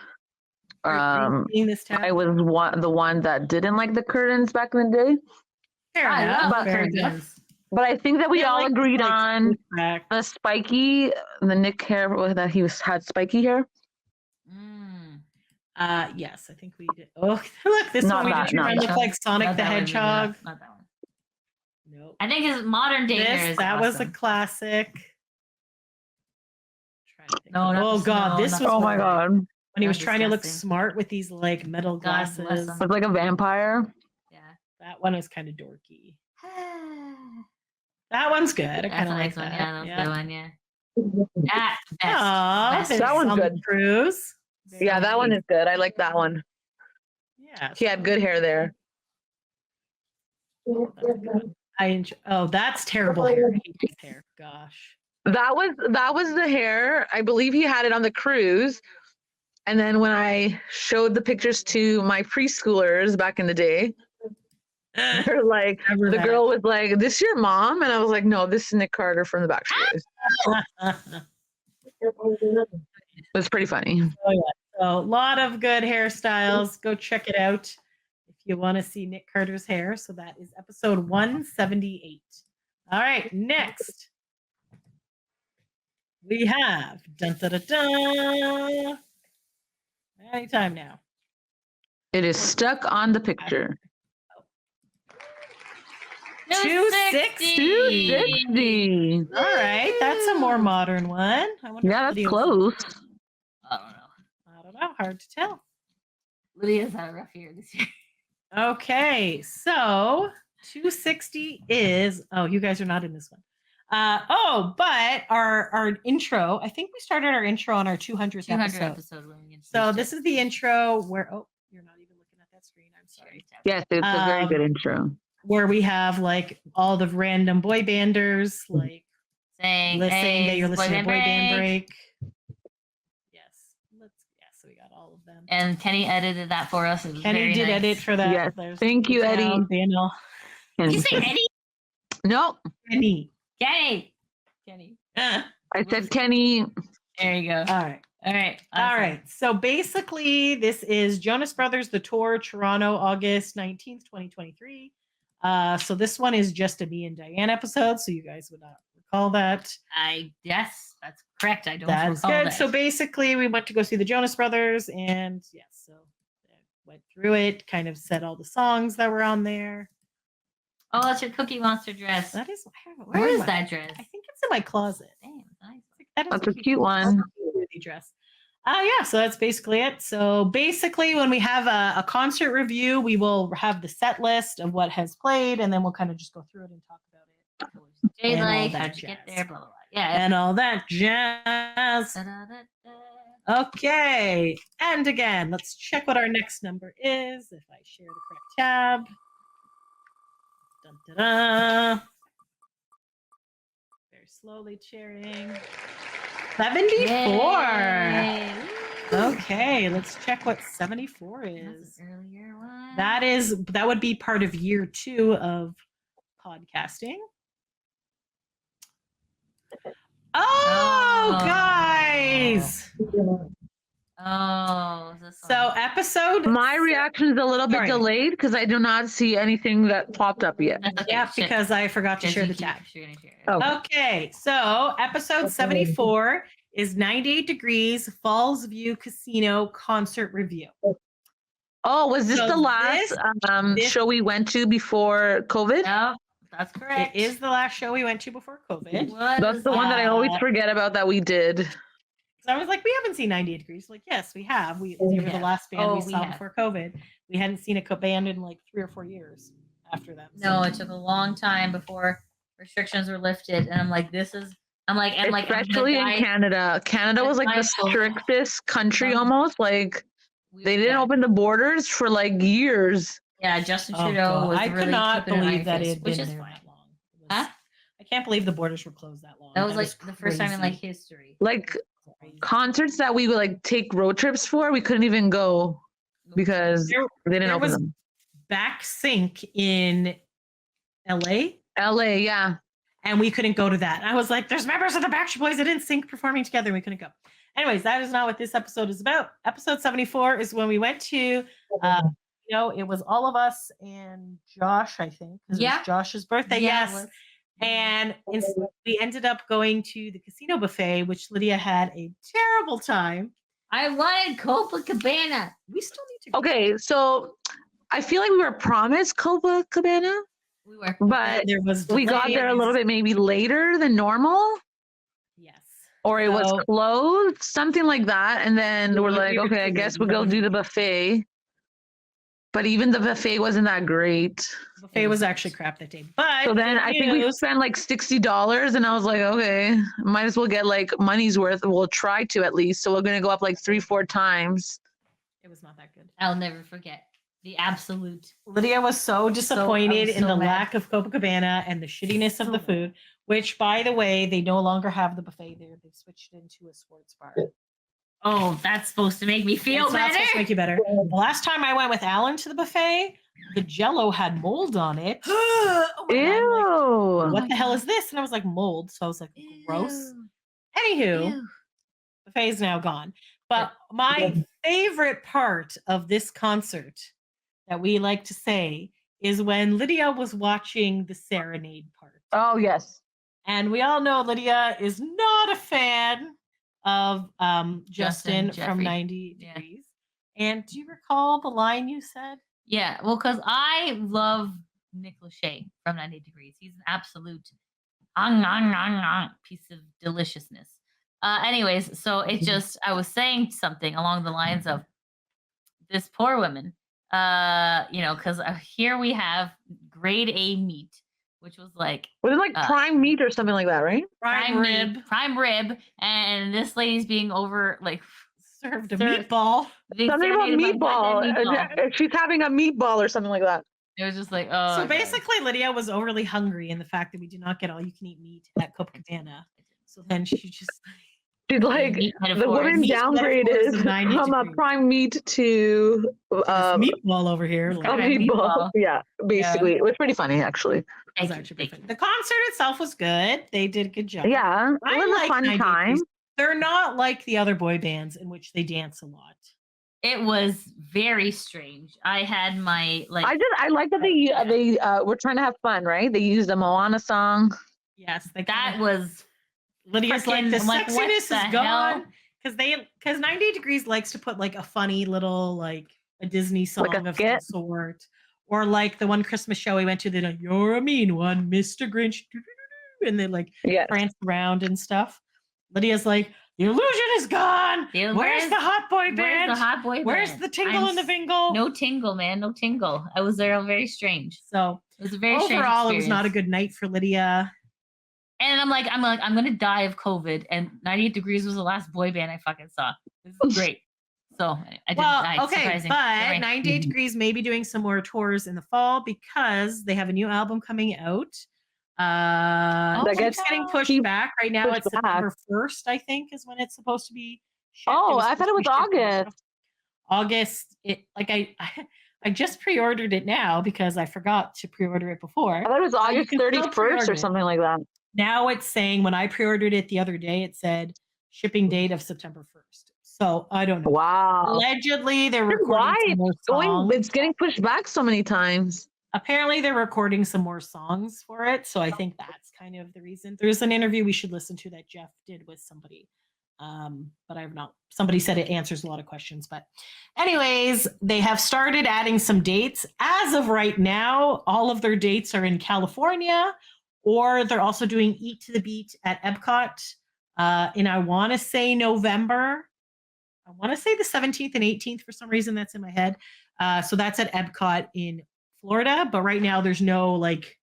it. Seeing this tab? I was the one that didn't like the curtains back in the day, Fair I enough. love Fair curtains. enough. but I think that we Yeah, all like, agreed on back. the spiky, the Nick hair that he had spiky hair. Mm. Yes, I think we did. Oh, look, this Not one we that, just not trying to look that. like Sonic Not the that one, Hedgehog. Not that one. Nope. I think his modern day hair This, is that was a awesome. classic. Trying to think No, of- not oh the God, snow, this not was the Oh my horrible. god. When he was That's trying to look disgusting. smart with these like metal God bless glasses. him. Was like a vampire. Yeah. That one was kind of dorky. That one's good. I That's kind a of like nice one. that. Yeah, that was a good one. Yeah. That's best. Aw, Best. there's That one's on the good. cruise. Yeah, that one is good. I like that one. Yeah. He had good hair there. I enjoy. Oh, that's terrible hair. I hate his hair. Gosh. That was the hair. I believe he had it on the cruise. And then when I showed the pictures to my preschoolers back in the day, they're like, Remember the that. girl was like, "This your mom?" And I was like, "No, this is Nick Carter from the Backstreet Boys." It was pretty funny. So a lot of good hairstyles. Go check it out if you want to see Nick Carter's hair. So that is episode 178. All right, next we have dun, dun, dun, dun. Anytime now. It is stuck on the picture. 260. 260. All right, that's a more modern one. I wonder Yeah, if that's Lydia- close. I don't know. I don't know. Hard to tell. Lydia's had a rough year this year. Okay, so 260 is. Oh, you guys are not in this one. But our intro. I think we started our intro on our 200th 200 episode. episode. when we So introduced this it. is the intro where. Oh, you're not even looking at that screen. I'm sorry. Yes, it's a very good intro. Where we have like all the random boy banders, like saying, saying that you're listening to Boy Band Break. Break. Yes, so we got all of them. And Kenny edited that for us. It was Kenny very did nice. edit for that. Yes, There's thank you, Eddie. Daniel. Did you say Eddie? No, Kenny. Kenny. Kenny. Ah, I said Kenny. There you go. all right. All right. All awesome. right. So basically, this is Jonas Brothers, the tour, Toronto, August 19th, 2023. So this one is just a me and Diane episode. So you guys would not recall that. I guess that's correct. I don't That's recall good. that. So basically, we went to go see the Jonas Brothers, and yes, so I went through it, kind of said all the songs that were on there. Oh, that's your Cookie Monster dress. That is Where is my- that dress? I think it's in my closet. Damn, nice. That is That's a cute one. dress. Yeah, so that's basically it. So basically, when we have a concert review, we will have the set list of what has played, and then we'll kind of just go through it and talk about it. Jay, And all like, that how'd you get jazz. there? Blah, blah, blah. Yeah. And all that jazz. Da-da-da-da. Okay. And again, let's check what our next number is. If I share the correct tab. Dun, dun, dun. Very slowly sharing. 74. Yay. Okay, let's check what 74 That's is. an earlier one. That would be part of year 2 of podcasting. Oh, Oh. guys. Oh, this one. So episode My reaction is a little bit Sorry. delayed because I do not see anything that popped up yet. That's okay. Yeah, Shit. because I forgot to Because share you the tab. keep sharing it. Oh. Okay, so episode 74 is 98 Degrees Falls View Casino concert review. Oh, was this So the last this- show we went to before COVID? No, that's correct. It is the last show we went to before COVID. What That's is the one that I always Uh, forget about that we did. So I was like, we haven't seen 98 Degrees. Like, yes, we have. They were the have. last band Oh, we we saw have. before COVID. We hadn't seen a band in like 3 or 4 years after them. No, it took a long time before restrictions were lifted, and I'm like, I'm like, Especially in Canada. Canada was like the strictest country almost. Like they didn't open the borders for like years. Yeah, Justin Oh, Trudeau God. was I really could not keeping an believe iron that it fist, had which been is there fine. that long. It was- Huh? I can't believe the borders were closed that long. That was like the first time in like crazy. history. Like Crazy. concerts that we would like take road trips for, we couldn't even go because There- they didn't there open was- them. Back sync in LA, LA, yeah. and we couldn't go to that. And I was like, there's members of the Backstreet Boys that didn't sync performing together, and we couldn't go. Anyways, that is not what this episode is about. Episode 74 is when we went to it was all of us and Josh, I think. 'Cause it Yeah. was Josh's birthday, Yeah, it yes. was. And we ended up going to the casino buffet, which Lydia had a terrible time. I wanted Copacabana. We still need to go. Okay, so I feel like we were promised Copacabana. We were. but There was we got there a delays. little bit maybe later than normal, Yes. or it was So- closed, something like that. And then Yeah, we're we like, were okay, I too guess late. we'll go do the buffet. But even the buffet wasn't that great. Buffet was actually crap that day. But So then good I think we news, spent like $60, and I was like, okay, might as well get like money's worth. We'll try to at least. So we're gonna go up like 3-4 times. it was not that good. I'll never forget the absolute. Lydia was so disappointed in so the mad. lack of Copacabana and the shittiness of So the mad. food, which, by the way, they no longer have the buffet there. They switched it into a sports bar. Oh, that's supposed to make me feel It's not better. supposed to make you better. The last time I went with Alan to the buffet, the Jello had mold on it. Oh my God, I'm like, Ew. what the hell is this? And I was like, mold. So I was like, gross. Anywho, Ew. buffet is now gone. But my favorite part of this concert that we like to say is when Lydia was watching the serenade part. Oh yes. And we all know Lydia is not a fan of Justin from Jeffrey. 90 Yeah. Degrees. And do you recall the line you said? Yeah, well, because I love Nick Lachey from 90 Degrees. He's an absolute piece of deliciousness. Anyways, so it just, I was saying something along the lines of this poor woman, because here we have grade A meat, which was like Was it like prime meat or something like that, right? prime rib, and this lady's being over like Served a Served- meatball. being Something about serenaded by meatball. meatball. She's having a meatball or something like that. It was just like, oh. So God. basically, Lydia was overly hungry in the fact that we did not get all you can eat meat at Copacabana. So then she just She's like, meat the metaphors. woman Meat downgraded metaphors of 90 from a degrees. prime meat to this meatball over here. a Like, got a meatball. meatball. Yeah, basically. It was pretty funny, actually. it was Thank you, actually pretty thank fun. The concert itself was good. They did a good job. Yeah, it I was a like fun 90 time. Degrees. They're not like the other boy bands in which they dance a lot. It was very strange. I had my like. I like that they were trying to have fun, right? They used a Moana song. Yes, they that was Lydia's like the frickin', like, what sexiness the is gone hell? because 90 Degrees likes to put like a funny little like a Disney song Like a of some skit? sort, or like the one Christmas show we went to. They're like, "You're a mean one, Mr. Grinch," and they like Yes. prance around and stuff. Lydia's like, "The illusion is gone. Where's the hot boy Where's band? the hot boy Where's band? the tingle and the vingle?" No tingle, man. No tingle. I was there very strange. So It was a very strange overall, it was not a experience. good night for Lydia. And I'm gonna die of COVID. And 98 Degrees was the last boy band I fucking saw. This is great. So I didn't die. Well, okay, surprising. but Sorry. 98 Degrees may be doing some more tours in the fall because they have a new album coming out. That It's gets getting pushed keep back right now. pushed It's September 1st, I think, is when it's supposed to be. Shipped. Oh, I thought it was supposed to be shipped in August. August. It like I just pre-ordered it now because I forgot to pre-order it before. I thought it was you August can still 31st pre-order or it. something like that. Now it's saying when I pre-ordered it the other day, it said shipping date of September 1st. So I don't know. Wow. Allegedly, they're Wonder recording why some more songs. It's getting pushed back so many times. Apparently, they're recording some more songs for it. So I think that's kind of the reason. There's an interview we should listen to that Jeff did with somebody. But I've not. Somebody said it answers a lot of questions. But anyways, they have started adding some dates. As of right now, all of their dates are in California, or they're also doing Eat to the Beat at Epcot in, I want to say, November. I want to say the 17th and 18th for some reason. That's in my head. So that's at Epcot in Florida. But right now, there's no like.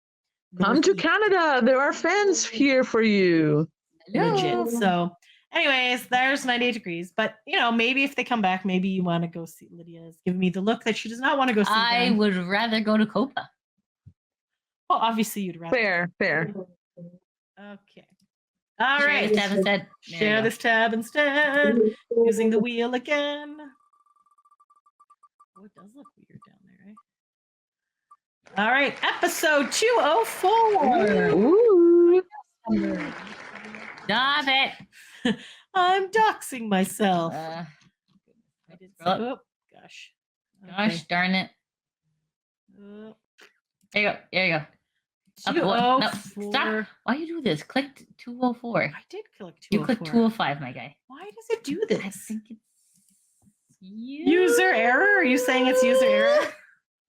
Come to Northeast Canada. There are fans here for you. legit. So, anyways, there's 98 Degrees. But maybe if they come back, maybe you want to go see. Lydia's giving me the look that she does not want to go see. I them. would rather go to Copa. Well, obviously you'd rather. Fair. Okay. All Share right. this tab instead. There you Share go. this tab instead. Using the wheel again. Oh, it does look weird down there, right? All right. Episode 204. Ooh. Stop it. I'm doxing myself. Uh, I did say, scroll oh, gosh. gosh darn it. Okay. There you go. There you go. Up one. No, 204. stop. Why you do this? Click 204. I did click 204. You click 205, my guy. Why does it do I this? think it's User error? Are you saying it's user error?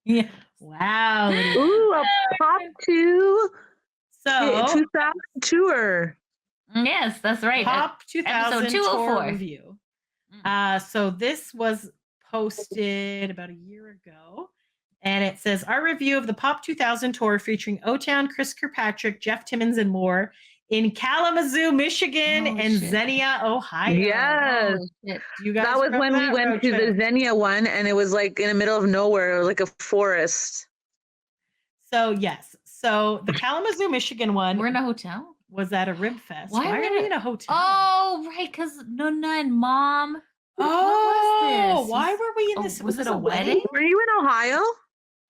Yeah. Wow. Lydia. Ooh, a pop two So 2000 tour. Yes, that's right. Pop 2000 episode tour 204. review. So this was posted about a year ago, and it says our review of the Pop 2000 tour featuring O-Town, Chris Kirkpatrick, Jeff Timmons, and more in Kalamazoo, Michigan, Oh, and shit. Xenia, Ohio. Yes. Oh, shit. Do you guys That was remember when we that went road to the trip? Xenia one, and it was like in the middle of nowhere, like a forest. So yes, so the Kalamazoo, Michigan one We're in a hotel. was at a rib fest. Why Why are are we we in a hotel? Oh, right, because Nuna and Mom. Oh, what was this? why were we in Oh, this? was it this a wedding? Were you in Ohio?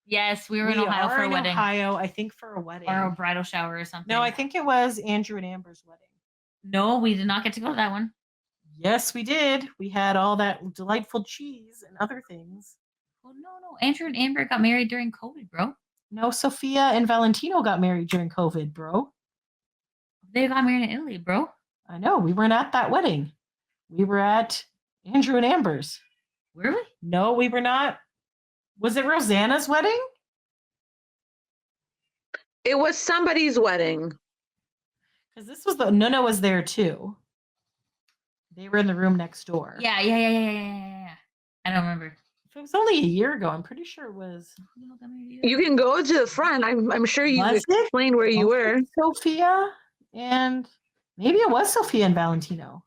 Yes, we were in We Ohio are for a in wedding Ohio, I think, for a wedding. or a bridal shower or something. No, I think it was Andrew and Amber's wedding. No, we did not get to go to that one. Yes, we did. We had all that delightful cheese and other things. Oh no. Andrew and Amber got married during COVID, bro. No, Sophia and Valentino got married during COVID, bro. They got married in Italy, bro. I know. We weren't at that wedding. We were at Andrew and Amber's. Were we? No, we were not. Was it Rosanna's wedding? It was somebody's wedding. Because this was the Nuna was there too. They were in the room next door. Yeah. I don't remember. If it was only a year ago, I'm pretty sure it was. Who the hell got married You can go to the front. I'm sure you Was it? explained where you were. Sophia and maybe it was Sophia and Valentino.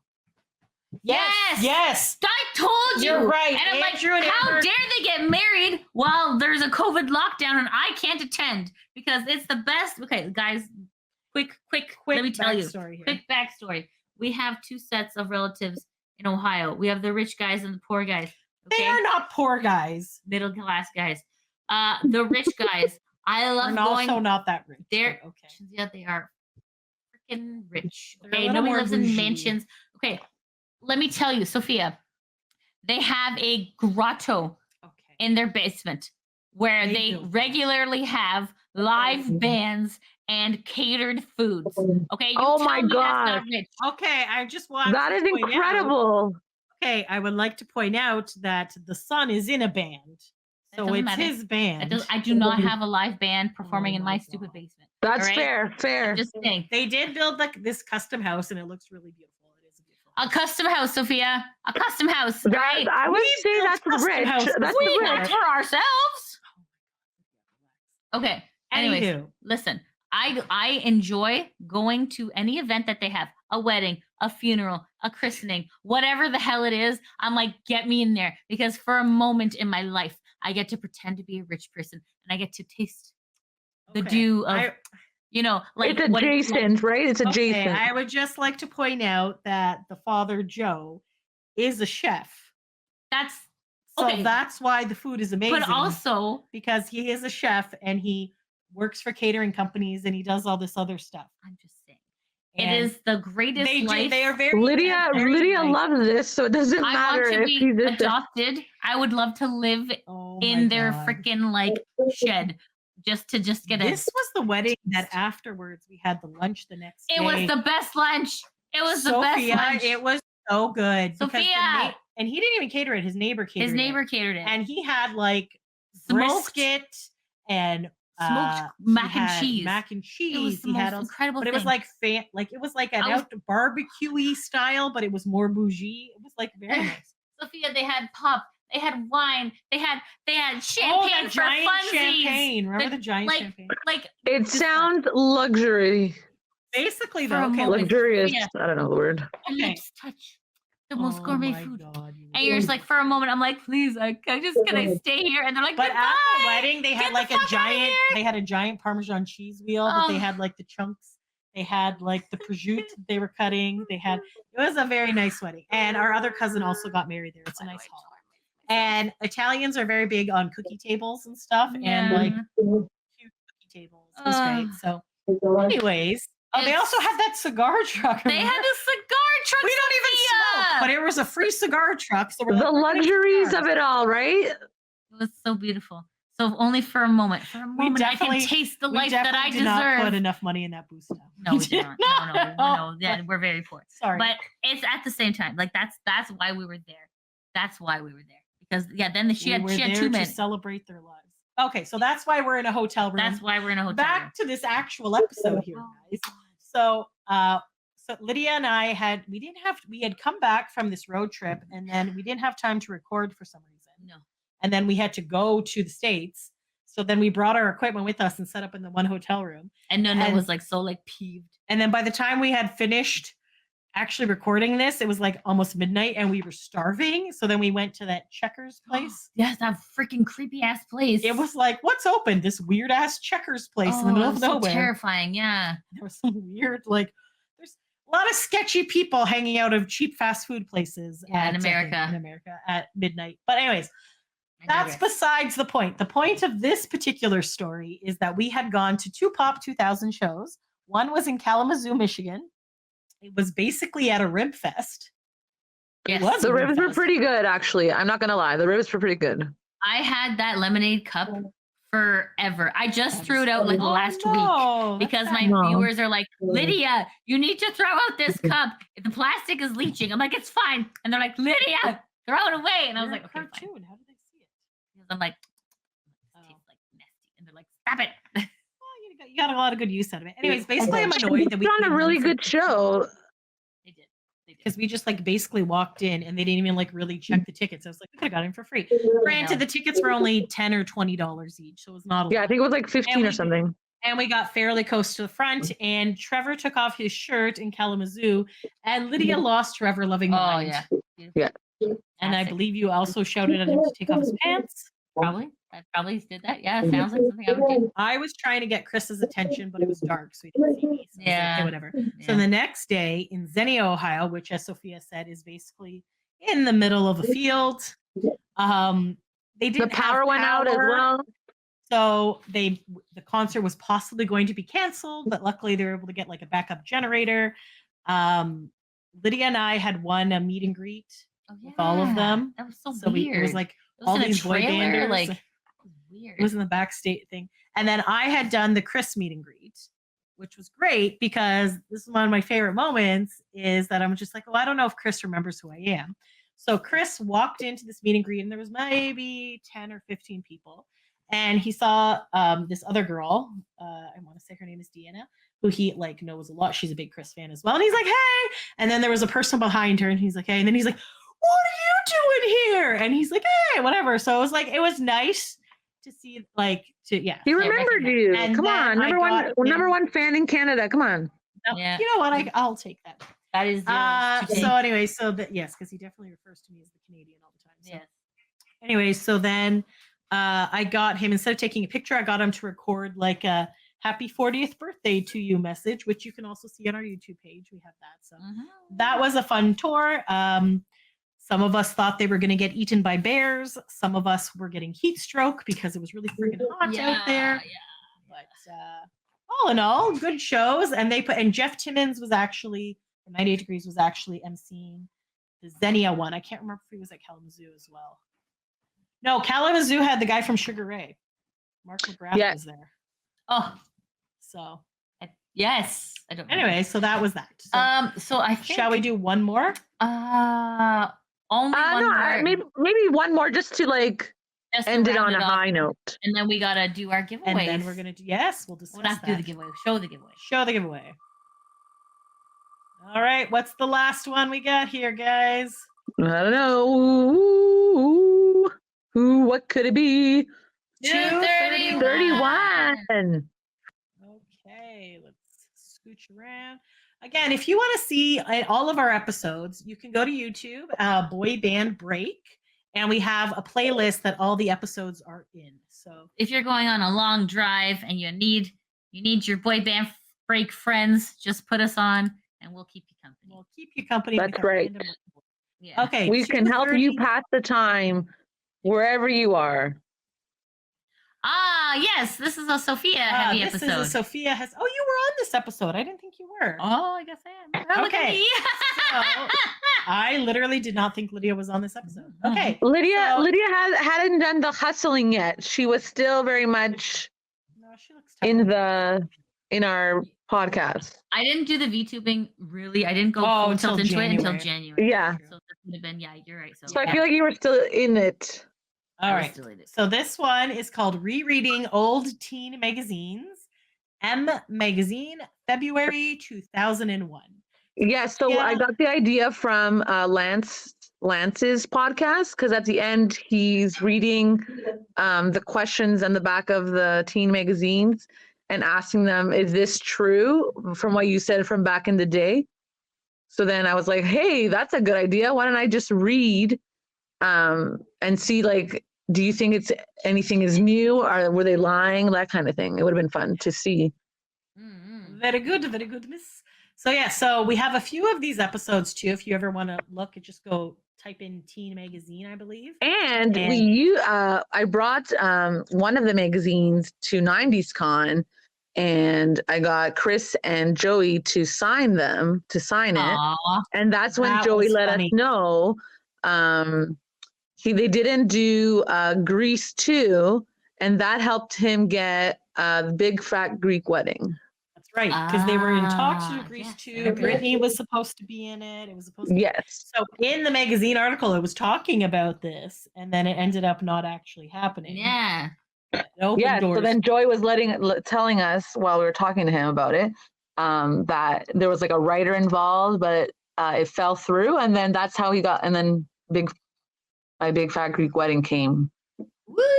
Yes. I told you. You're right. And I'm Andrew like, and how Amber- dare they get married while there's a COVID lockdown and I can't attend because it's the best. Okay, guys, quick. Let me tell you. backstory here. Quick backstory. We have two sets of relatives in Ohio. We have the rich guys and the poor guys. They Okay, are not poor guys. middle class guys. The rich guys. I love And going. also not that rich. They're but okay. Yeah, they are freaking rich. They're a Okay, little nobody more lives in bougie. mansions. Okay, let me tell you, Sophia. They have a grotto Okay. in their basement where They they do. regularly have live bands and catered foods. Okay. You Oh tell my me that's not God. rich. Okay, I just want That to is point out- incredible. okay, I would like to point out that the son is in a band. That So doesn't it's matter. his band. I do not have a live band performing Oh in my my stupid God. basement. That's Alright? fair. Just saying. They did build like this custom house and it looks really beautiful. It is a beautiful A custom house, Sophia. A custom house. All right. I would We say built that's custom rich. houses. That's We rich. not for ourselves. Okay. Anyways, Anywho, listen. I enjoy going to any event that they have, a wedding, a funeral, a christening, whatever the hell it is. I'm like, get me in there because for a moment in my life, I get to pretend to be a rich person and I get to taste the okay, dew of, I- like It's what like. adjacent, right? It's okay, adjacent. I would just like to point out that the father Joe is a chef. That's So okay. that's why the food is amazing. But also, because he is a chef and he works for catering companies and he does all this other stuff. I'm just saying, And it is the greatest they life. do. They are very Lydia very nice. loves this, so it doesn't I matter want to if be he's just adopted. I would love to live Oh in my their God. freaking like shed just to get a. This was the wedding that afterwards we had the lunch the next day. It was the best lunch. It was the Sophia, best lunch. It was so good. because the Sophia! and he didn't even cater it. His neighbor catered His it. neighbor catered it. And he had like Smoked- brisket and smoked he mac and had cheese. Mac and It was cheese. the He most had all, incredible but it was thing. like it was like an I was- out barbecue-y style, but it was more bougie. It was like very nice. Sophia, they had pop, they had wine, they had Oh, champagne that for giant funsies. champagne! Remember the giant like, champagne? Like it sounds luxury. Basically, for though, a okay, moment. Luxurious. Yeah. I don't know the word. your Okay. lips touch the most gourmet my food. God, you And you're just like, for a moment, I'm like, please, can I stay here? And they're like, But at the "Goodbye." wedding, they Get had the like a fuck outta giant. here. They had a giant Parmesan cheese wheel that they Oh. had like the chunks. They had like the prosciutto that they were cutting. They had. It was a very nice wedding, and our other cousin also got married there. It's a nice hall. And Italians are very big on cookie tables and stuff, and like cute cookie tables. It was great. So, anyways, they It's- also had that cigar truck. They had remember? a cigar truck. We don't even Sophia! smoke, but it was a free cigar truck. So we're The like, we're gonna get luxuries cigars. of it all, right? It was so beautiful. So only for a moment. For a moment, I can definitely- taste the We life that I definitely did not put deserve. enough money in that boost now. No, we did not. No. Yeah, we're very poor. Sorry. But it's at the same time. Like that's why we were there. That's why we were there. Because then she we had were she had there 2 to minutes. celebrate their lives. Okay, so that's why we're in a hotel room. That's why we're in a hotel room. Back to this actual episode here, guys. So Lydia and I had come back from this road trip, and then we didn't have time to record for some reason. No. And then we had to go to the States. So then we brought our equipment with us and set up in the one hotel room. And Nona was like so like peeved. And then by the time we had finished actually recording this, it was like almost midnight and we were starving. So then we went to that Checkers place. Yes, that freaking creepy ass place. It was like, what's open? This weird ass Checkers place in the middle of so nowhere. terrifying, yeah. There was some weird, like, there's a lot of sketchy people hanging out of cheap fast food places in America. In America at midnight. But anyways, that's besides the point. The point of this particular story is that we had gone to 2 Pop 2000 shows. One was in Kalamazoo, Michigan. It was basically at a rib fest. Yes. It was The a rib ribs were fest. pretty good, actually. I'm not gonna lie. The ribs were pretty good. I had that lemonade cup forever. I just threw it out like last week because my viewers are like, Lydia, you need to throw out this cup. The plastic is leaching. I'm like, it's fine. And they're like, Lydia, throw it away. And I was like, okay, fine. Cartoon. How did they see it? Because I'm like, this tastes like nasty. And they're like, stop it. You got a lot of good use out of it. Anyways, basically, I'm annoyed that we put on a really good show. They did. Because we just like basically walked in and they didn't even like really check the tickets. I was like, we could have got in for free. Granted, the tickets were only $10 or $20 each, so it was not a Yeah, I lot. think it was like 15 or something. And we got fairly close to the front, and Trevor took off his shirt in Kalamazoo, and Lydia lost her ever-loving mind. Yeah. And I believe you also shouted at him to take off his pants. Probably. I probably did that. Yeah, it sounds like something I would do. I was trying to get Chris's attention, but it was dark, so he didn't see me. So I was like, Yeah. okay, whatever. Yeah. So the next day in Xenia, Ohio, which, as Sophia said, is basically in the middle of a field, they didn't The power have went out as power. well. So the concert was possibly going to be canceled, but luckily they were able to get like a backup generator. Lydia and I had won a meet and greet with all of them. That was so, So weird. it was like It was all in a these boy trailer, banders. like, it was weird. It was in the backstage thing. And then I had done the Chris meet and greet, which was great because this is one of my favorite moments is that I'm just like, oh, I don't know if Chris remembers who I am. So Chris walked into this meet and greet and there was maybe 10 or 15 people. And he saw this other girl, I want to say her name is Deanna, who he like knows a lot. She's a big Chris fan as well. And he's like, hey. And then there was a person behind her and he's like, hey. And then he's like, what are you doing here? And he's like, hey, whatever. So it was nice to see, like, He remembered you. And Come then on, number one fan in Canada. Come on. Yeah. You know what? I'll take that. That is yours. So anyway, yes, because he definitely refers to me as the Canadian all the time. So. Yes. Anyway, so then I got him, instead of taking a picture, I got him to record like a happy 40th birthday to you message, which you can also see on our YouTube page. We have that. So that was a fun tour. Some of us thought they were going to get eaten by bears. Some of us were getting heat stroke because it was really freaking hot out there. Yeah. But all in all, good shows. And Jeff Timmons was actually, 98 Degrees was actually emceeing the Xenia one. I can't remember if he was at Kalamazoo as well. No, Kalamazoo had the guy from Sugar Ray. Mark McGrath was there. Oh, so yes. I don't know. Anyway, so that was that. So, so I think, shall we do one more? Only one more. Maybe one more just to like Just to end it round on a off. high note. And then we gotta do our giveaways. And then we're gonna do we'll discuss We'll have to do the giveaway. Show the giveaway. Show the giveaway. All right, what's the last one we got here, guys? I don't know. What could it be? 231. 31. Okay, let's scooch around. Again, if you want to see all of our episodes, you can go to YouTube, Boy Band Break, and we have a playlist that all the episodes are in. So If you're going on a long drive and you need your boy band break friends, just put us on and we'll keep you company. we'll keep you company. That's with our right. random- Yeah. Okay, We can help you 2:30. pass the time wherever you are. Yes, this is a Sophia heavy this episode. is a Sophia has. Oh, you were on this episode. I didn't think you were. Oh, I guess I am. Oh, look at Okay. me. So, I literally did not think Lydia was on this episode. Okay. Lydia So- hadn't done the hustling yet. She was still very much No, she looks tough. in our podcast. I didn't do the VTubing really. I didn't go Oh, full until tilt into it until January. January. Yeah. So this would have been, yeah, you're right. So I yeah. feel like you were still in it. All That was right. deleted. So this one is called Rereading Old Teen Magazines. M Magazine, February 2001. Yeah, so I got the idea from Lance's podcast because at the end he's reading the questions on the back of the teen magazines and asking them, "Is this true from what you said from back in the day?" So then I was like, "Hey, that's a good idea. Why don't I just read and see like, do you think it's anything is new or were they lying? That kind of thing. It would have been fun to see." Very good, miss. So yeah, so we have a few of these episodes too. If you ever want to look, just go type in Teen Magazine, I believe. And I brought one of the magazines to 90s Con, and I got Chris and Joey to sign it. And that's when Joey let us know they didn't do Grease 2, and that helped him get the Big Fat Greek Wedding. That's right, because they were in talks to do Grease 2. Brittany was supposed to be in it. It was supposed to be. Yes. So in the magazine article, it was talking about this, and then it ended up not actually happening. Yeah. Yeah. So then Joey was telling us while we were talking to him about it that there was like a writer involved, but it fell through, and then that's how he got. And then Big Fat Greek Wedding came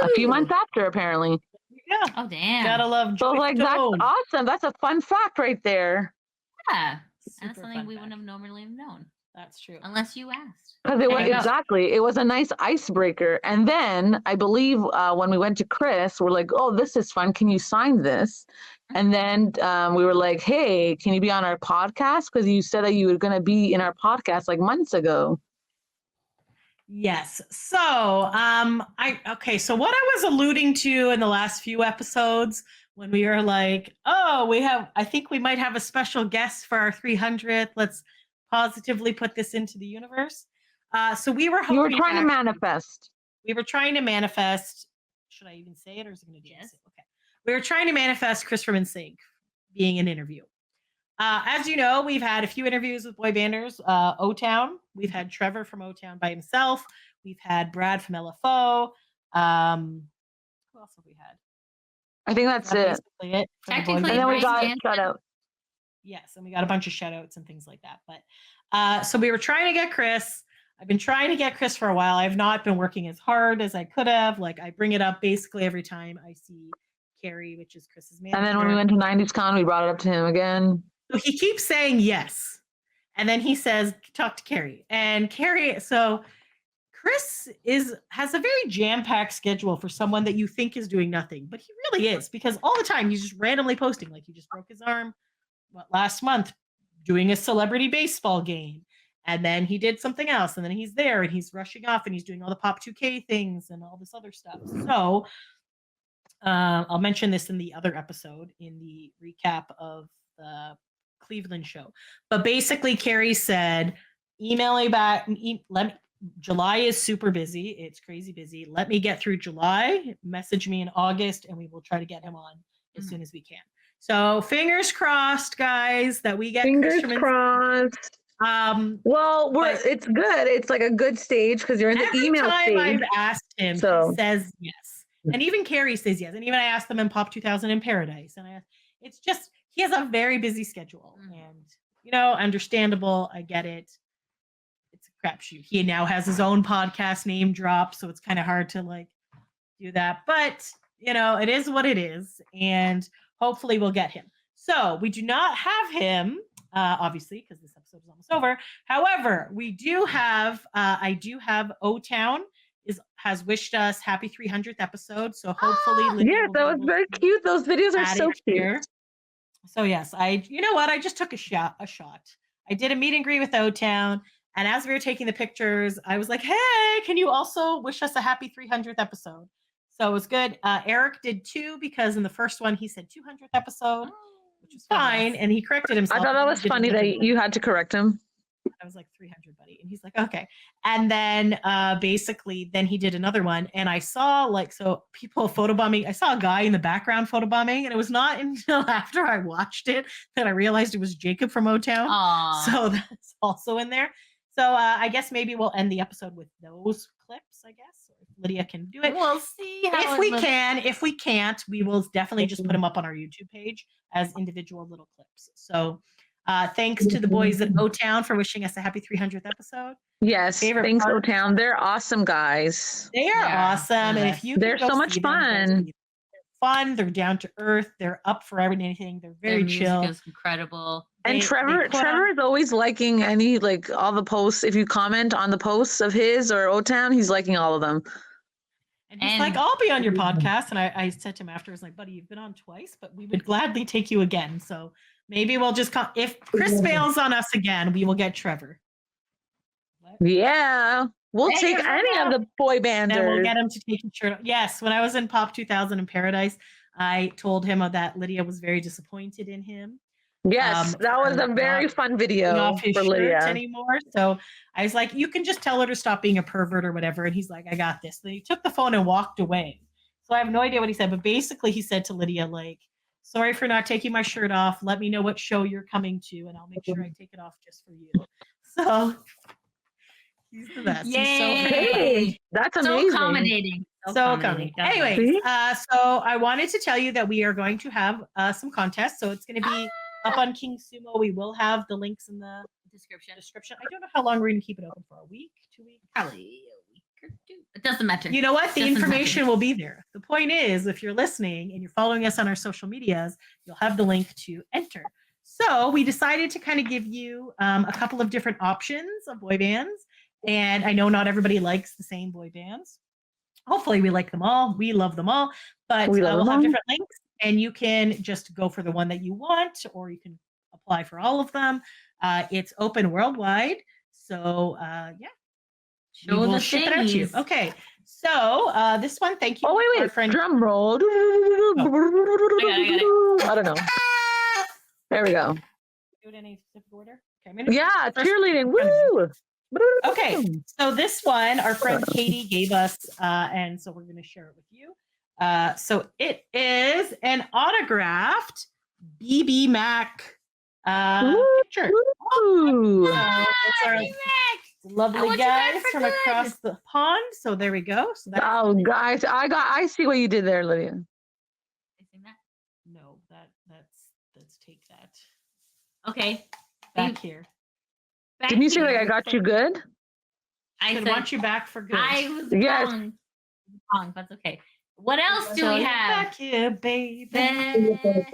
a few months after, apparently. Yeah. Oh damn. Gotta love. So like that's awesome. That's a fun fact right there. Yeah. Super And that's something fun we fact. wouldn't have normally known. That's true. Unless you asked. Because it was a nice icebreaker. And then I believe when we went to Chris, we're like, "Oh, this is fun. Can you sign this?" And then we were like, "Hey, can you be on our podcast? Because you said that you were going to be in our podcast like months ago." Yes. So, so what I was alluding to in the last few episodes when we were like, "Oh, I think we might have a special guest for our 300th. Let's positively put this into the universe." So we were hoping. You were trying to manifest. We were trying to manifest. Should I even say it, or is it going to be? Yes. Okay. We were trying to manifest Chris from NSYNC being an interview. As you know, we've had a few interviews with boy banders. O-Town. We've had Trevor from O-Town by himself. We've had Brad from LFO. Who else have we had? I think that's it. Technically, and then we got a shout out. Yes, and we got a bunch of shout outs and things like that. But so we were trying to get Chris. I've been trying to get Chris for a while. I've not been working as hard as I could have. Like I bring it up basically every time I see Carrie, which is Chris's manager. And then when we went to 90s Con, we brought it up to him again. So he keeps saying yes. And then he says, talk to Carrie. And Carrie, so Chris has a very jam-packed schedule for someone that you think is doing nothing, but he really is, because all the time he's just randomly posting, like he just broke his arm last month doing a celebrity baseball game. And then he did something else. And then he's there and he's rushing off and he's doing all the Pop 2K things and all this other stuff. So I'll mention this in the other episode in the recap of the Cleveland show. But basically, Carrie said, email me back. July is super busy. It's crazy busy. Let me get through July. Message me in August and we will try to get him on as soon as we can. So fingers crossed, guys, that we get fingers crossed. Well, it's good. It's like a good stage because you're in the email stage. I've asked him, he says yes. And even Carrie says yes. And even I asked them in Pop 2000 in Paradise. And it's just, he has a very busy schedule. And, understandable. I get it. It's a crapshoot. He now has his own podcast name drop. So it's kind of hard to do that. But, it is what it is. And hopefully we'll get him. So we do not have him, obviously, because this episode is almost over. However, we do have, I do have O-Town has wished us happy 300th episode. So hopefully, yes, that was very cute. Those videos are so cute. Here. So yes, I just took a shot. I did a meet and greet with O-Town, and as we were taking the pictures, I was like, "Hey, can you also wish us a happy 300th episode?" So it was good. Eric did too, because in the first one he said 200th episode, which was fine, and he corrected himself. I thought that was funny that you had to correct him. I was like 300, buddy, and he's like, "Okay." And then basically, then he did another one, and I saw people photobombing. I saw a guy in the background photobombing, and it was not until after I watched it that I realized it was Jacob from O-Town. So that's also in there. So I guess maybe we'll end the episode with those clips, I guess, or Lydia can do it. We'll see how If it we looks. can, if we can't, we will definitely just put them up on our YouTube page as individual little clips. So thanks to the boys at O-Town for wishing us a happy 300th episode. Yes, Favorite thanks, part? O-Town. They're awesome guys. They are Yeah, awesome. they're And if you They're can go so much see them, guys, fun. they're fun, they're down to earth, they're up for everything, they're Their very music chill. is incredible. And They Trevor put on- is always liking any, like, all the posts. If you comment on the posts of his or O-Town, he's liking all of them. And he's And- like, I'll be on your podcast. And I said to him after, I was like, buddy, you've been on twice, but we would gladly take you again. So maybe we'll just come. If Chris bails on us again, we will get Trevor. Yeah. We'll Hey, take Trevor. any of the boy And then we'll banders. get him to take his shirt off. Yes, when I was in Pop 2000 in Paradise, I told him that Lydia was very disappointed in him. Yes, that was a for very not fun taking video off his for shirt Lydia. anymore. So I was like, you can just tell her to stop being a pervert or whatever. And he's like, I got this. Then he took the phone and walked away. So I have no idea what he said, but basically he said to Lydia, like, sorry for not taking my shirt off. Let me know what show you're coming to, and I'll make sure I take it off just for you. So he's the best. He's so Yay. Hey, that's So amazing. accommodating. so accommodating. Anyways, See? so I wanted to tell you that we are going to have some contests. So it's going to be up on King Sumo. We will have the links in the description. description. I don't know how long we're going to keep it open for. A week, 2 weeks? Probably a week or two. It doesn't matter. You know what? The Doesn't information matter. will be there. The point is, if you're listening and you're following us on our social medias, you'll have the link to enter. So we decided to kind of give you a couple of different options of boy bands. And I know not everybody likes the same boy bands. Hopefully we like them all. We love them all. But We love we'll them have all. different links. And you can just go for the one that you want, or you can apply for all of them. It's open worldwide. So yeah. We Show will the ship it out to you. thingies. Okay. So this one, thank you. Oh, our wait. friend. Drum roll. I got I don't know. There we go. Do it in any specific order. Okay. I'm gonna Yeah, first- cheerleading. Woo! Okay. So this one, our friend Katie gave us, and so we're going to share it with you. So it is an autographed BBMAK picture. Woo! So it's our I lovely want you back guys for from good. across the pond. So there we go. So that's Oh, guys, I see what you did there, Lydia. no, let's take that Okay. back here. Back Didn't you say to like I got you good? I I said want you back for good. I was Yes. wrong, but it's okay. What else do So we you're have? back here, baby.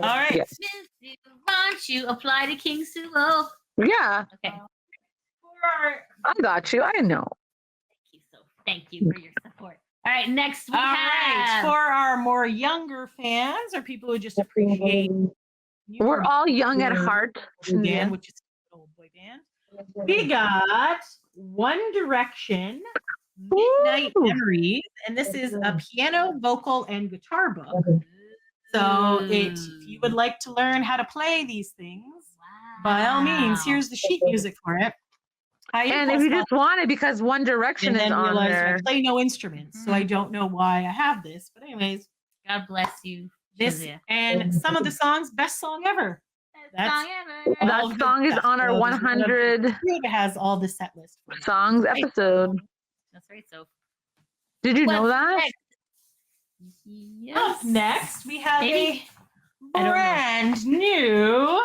All right. Yeah. Want you apply to King Sumo? Yeah, Okay. I got you. I know. Thank you for your support. All right, next we All right. have. For our more younger fans or people who just appreciate We're all young at heart. boy band, which is an old boy band. We got One Direction, Midnight Ooh. Memories, and this is a piano, vocal, and guitar book. So if you would like to learn how to play these things, by all means, here's the sheet music for it. And if you just want it, because One Direction and is then on realize I there. play no instruments, so I don't know why I have this. But anyways, God bless you. this Shazia. and some of the songs, best song ever. That's- Song ever. all That of the song is stuff. on our So there's one of the 100 It has all the set list. for it. songs Right. episode. That's right. So Did you know What's that? next? Yes. Up next, we have Maybe. a I don't know. brand new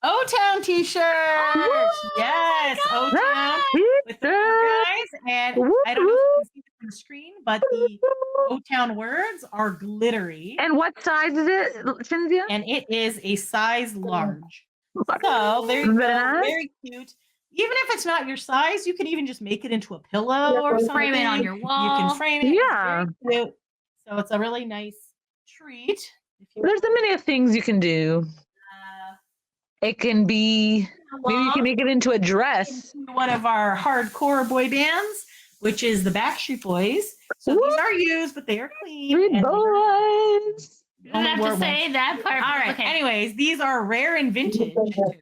O-Town t-shirt. Yes, O-Town with the four guys. And I don't know if you can see this on the screen, but the O-Town words are glittery. And what size is it, Cynthia? And it is a size large. So there you go. Very nice. Very cute. Even if it's not your size, you can even just make it into a pillow or something. Frame it on your wall. You can frame it. It's Yeah. very cute. So it's a really nice treat. If you There's so many things you can do. It can be, maybe you can make it into a dress. into one of our hardcore boy bands, which is the Backstreet Boys. So these are used, but they are clean. Street and they are- boys. You don't have to say that part. All right. Okay. Anyways, these are rare and vintage. There we go.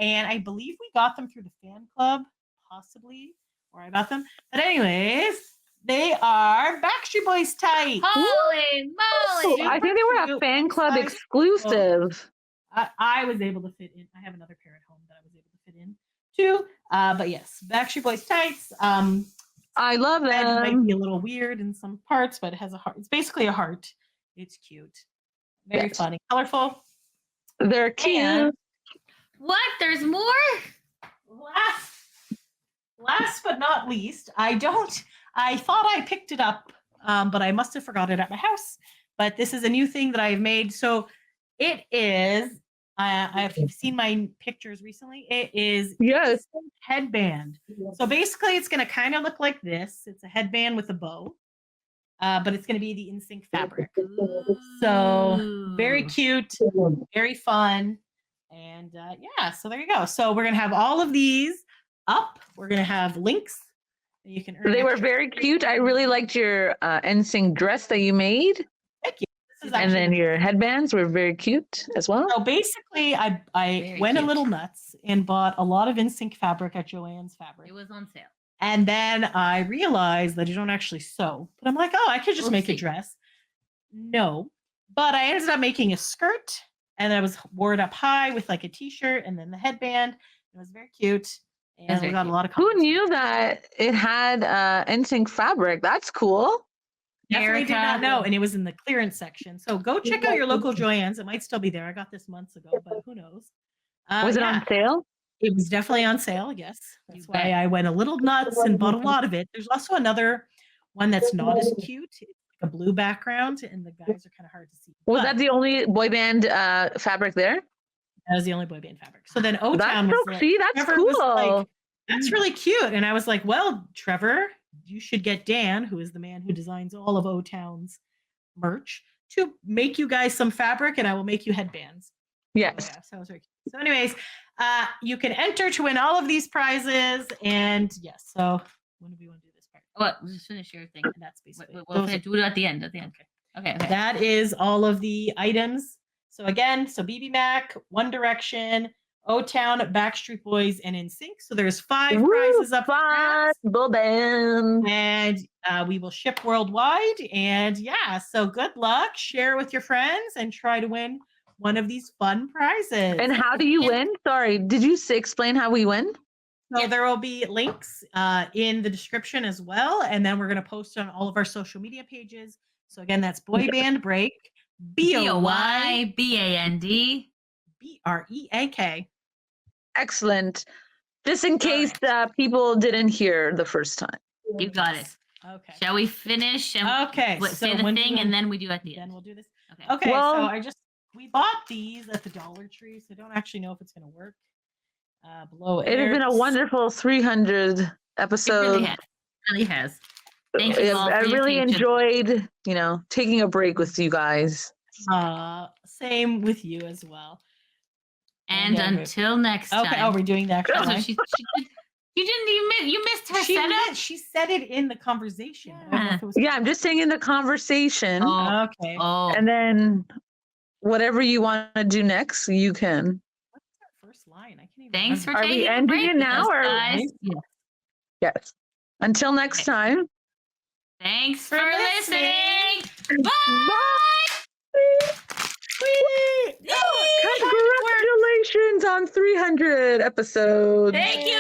And I believe we got them through the fan club, possibly, or I got them. But anyways, they are Backstreet Boys tight. Holy moly! I think they were a fan club Size- exclusive. I was able to fit in. I have another pair at home that I was able to fit in too. But yes, Backstreet Boys tights. I love It might them. be a little weird in some parts, but it has a heart. It's basically a heart. It's cute. Very Yes. funny. Colorful. They're cute. And What? There's more? last but not least, I thought I picked it up, but I must have forgot it at my house. But this is a new thing that I've made. So it is, if you've seen my pictures recently, it is Yes. headband. So basically it's going to kind of look like this. It's a headband with a bow, but it's going to be the NSYNC fabric. So very Ooh. cute, very fun. And yeah, so there you go. So we're going to have all of these up. We're going to have links that you can earn. They were extra very free. cute. I really liked your NSYNC dress that you made. Thank you. This is And actually then the- your headbands were very cute as well. So basically, I Very went cute. a little nuts and bought a lot of NSYNC fabric at Joann's Fabric. It was on sale. And then I realized that you don't actually sew. But I'm like, oh, I could just make a Oopsie. dress. No. But I ended up making a skirt and I wore it up high with like a t-shirt and then the headband. It was very cute. And we very got a cute. lot of Who comments. knew that it had NSYNC fabric? That's cool. Definitely did not Erica. know. And it was in the clearance section. So go check out your local Joann's. It might still be there. I got this months ago, but who knows? Was it yeah. on sale? It was definitely on sale. Yes. You That's why bet. I went a little nuts and bought a lot of it. There's also another one that's not as cute. It's like a blue background, and the guys are kind of hard to see. Was But that the only boy band fabric there? that was the only boy band fabric. So then O That's Town was so like, see, that's Trevor was like, cool. that's really cute. And I was like, well, Trevor, you should get Dan, who is the man who designs all of O Town's merch, to make you guys some fabric, and I will make you headbands. Yes. Yeah, so it was very cute. So, anyways, you can enter to win all of these prizes, and yes. So, when do we want to do this part? What? Just finish your thing. And that's basically it. We'll Those are- do it at the end. At the end. Okay. Okay. that is all of the items. So again, BBMAK, One Direction, O Town, Backstreet Boys, and NSYNC. So there's 5 Woo, prizes up for fun grabs, boy band. and we will ship worldwide. And yeah, so good luck. Share with your friends and try to win one of these fun prizes. And how do you win? Sorry, did you explain how we win? So there will be links in the description as well, and then we're going to post on all of our social media pages. So again, that's Boy Band Break, BOY BOYBAND. BREAK. Excellent. Just in case people didn't hear the first time. You got it. Okay. Shall we finish and Okay. say the when do thing, you and want- then we do at the then end? we'll do this. Okay. Okay. Well- so we bought these at the Dollar Tree, so I don't actually know if it's going to work. Below It has been a airs. wonderful 300 It episode. really has. It really has. Thank you all I for your really patience. enjoyed, taking a break with you guys. Same with you as well. And Okay. until next time. Okay. Oh, we're doing that. Oh, so you missed her setup. She said it in the conversation. I don't know if it was- Yeah, I'm just saying in the conversation. Oh, Okay. oh. And then whatever you want to do next, you can. What's our first line? I can't even. Thanks for remember. Are we taking a ending break it with now, us, or- guys. Yeah. Yes. Until next Okay. time. Thanks For for listening. listening. Bye. Congratulations on 300 episodes. Thank you,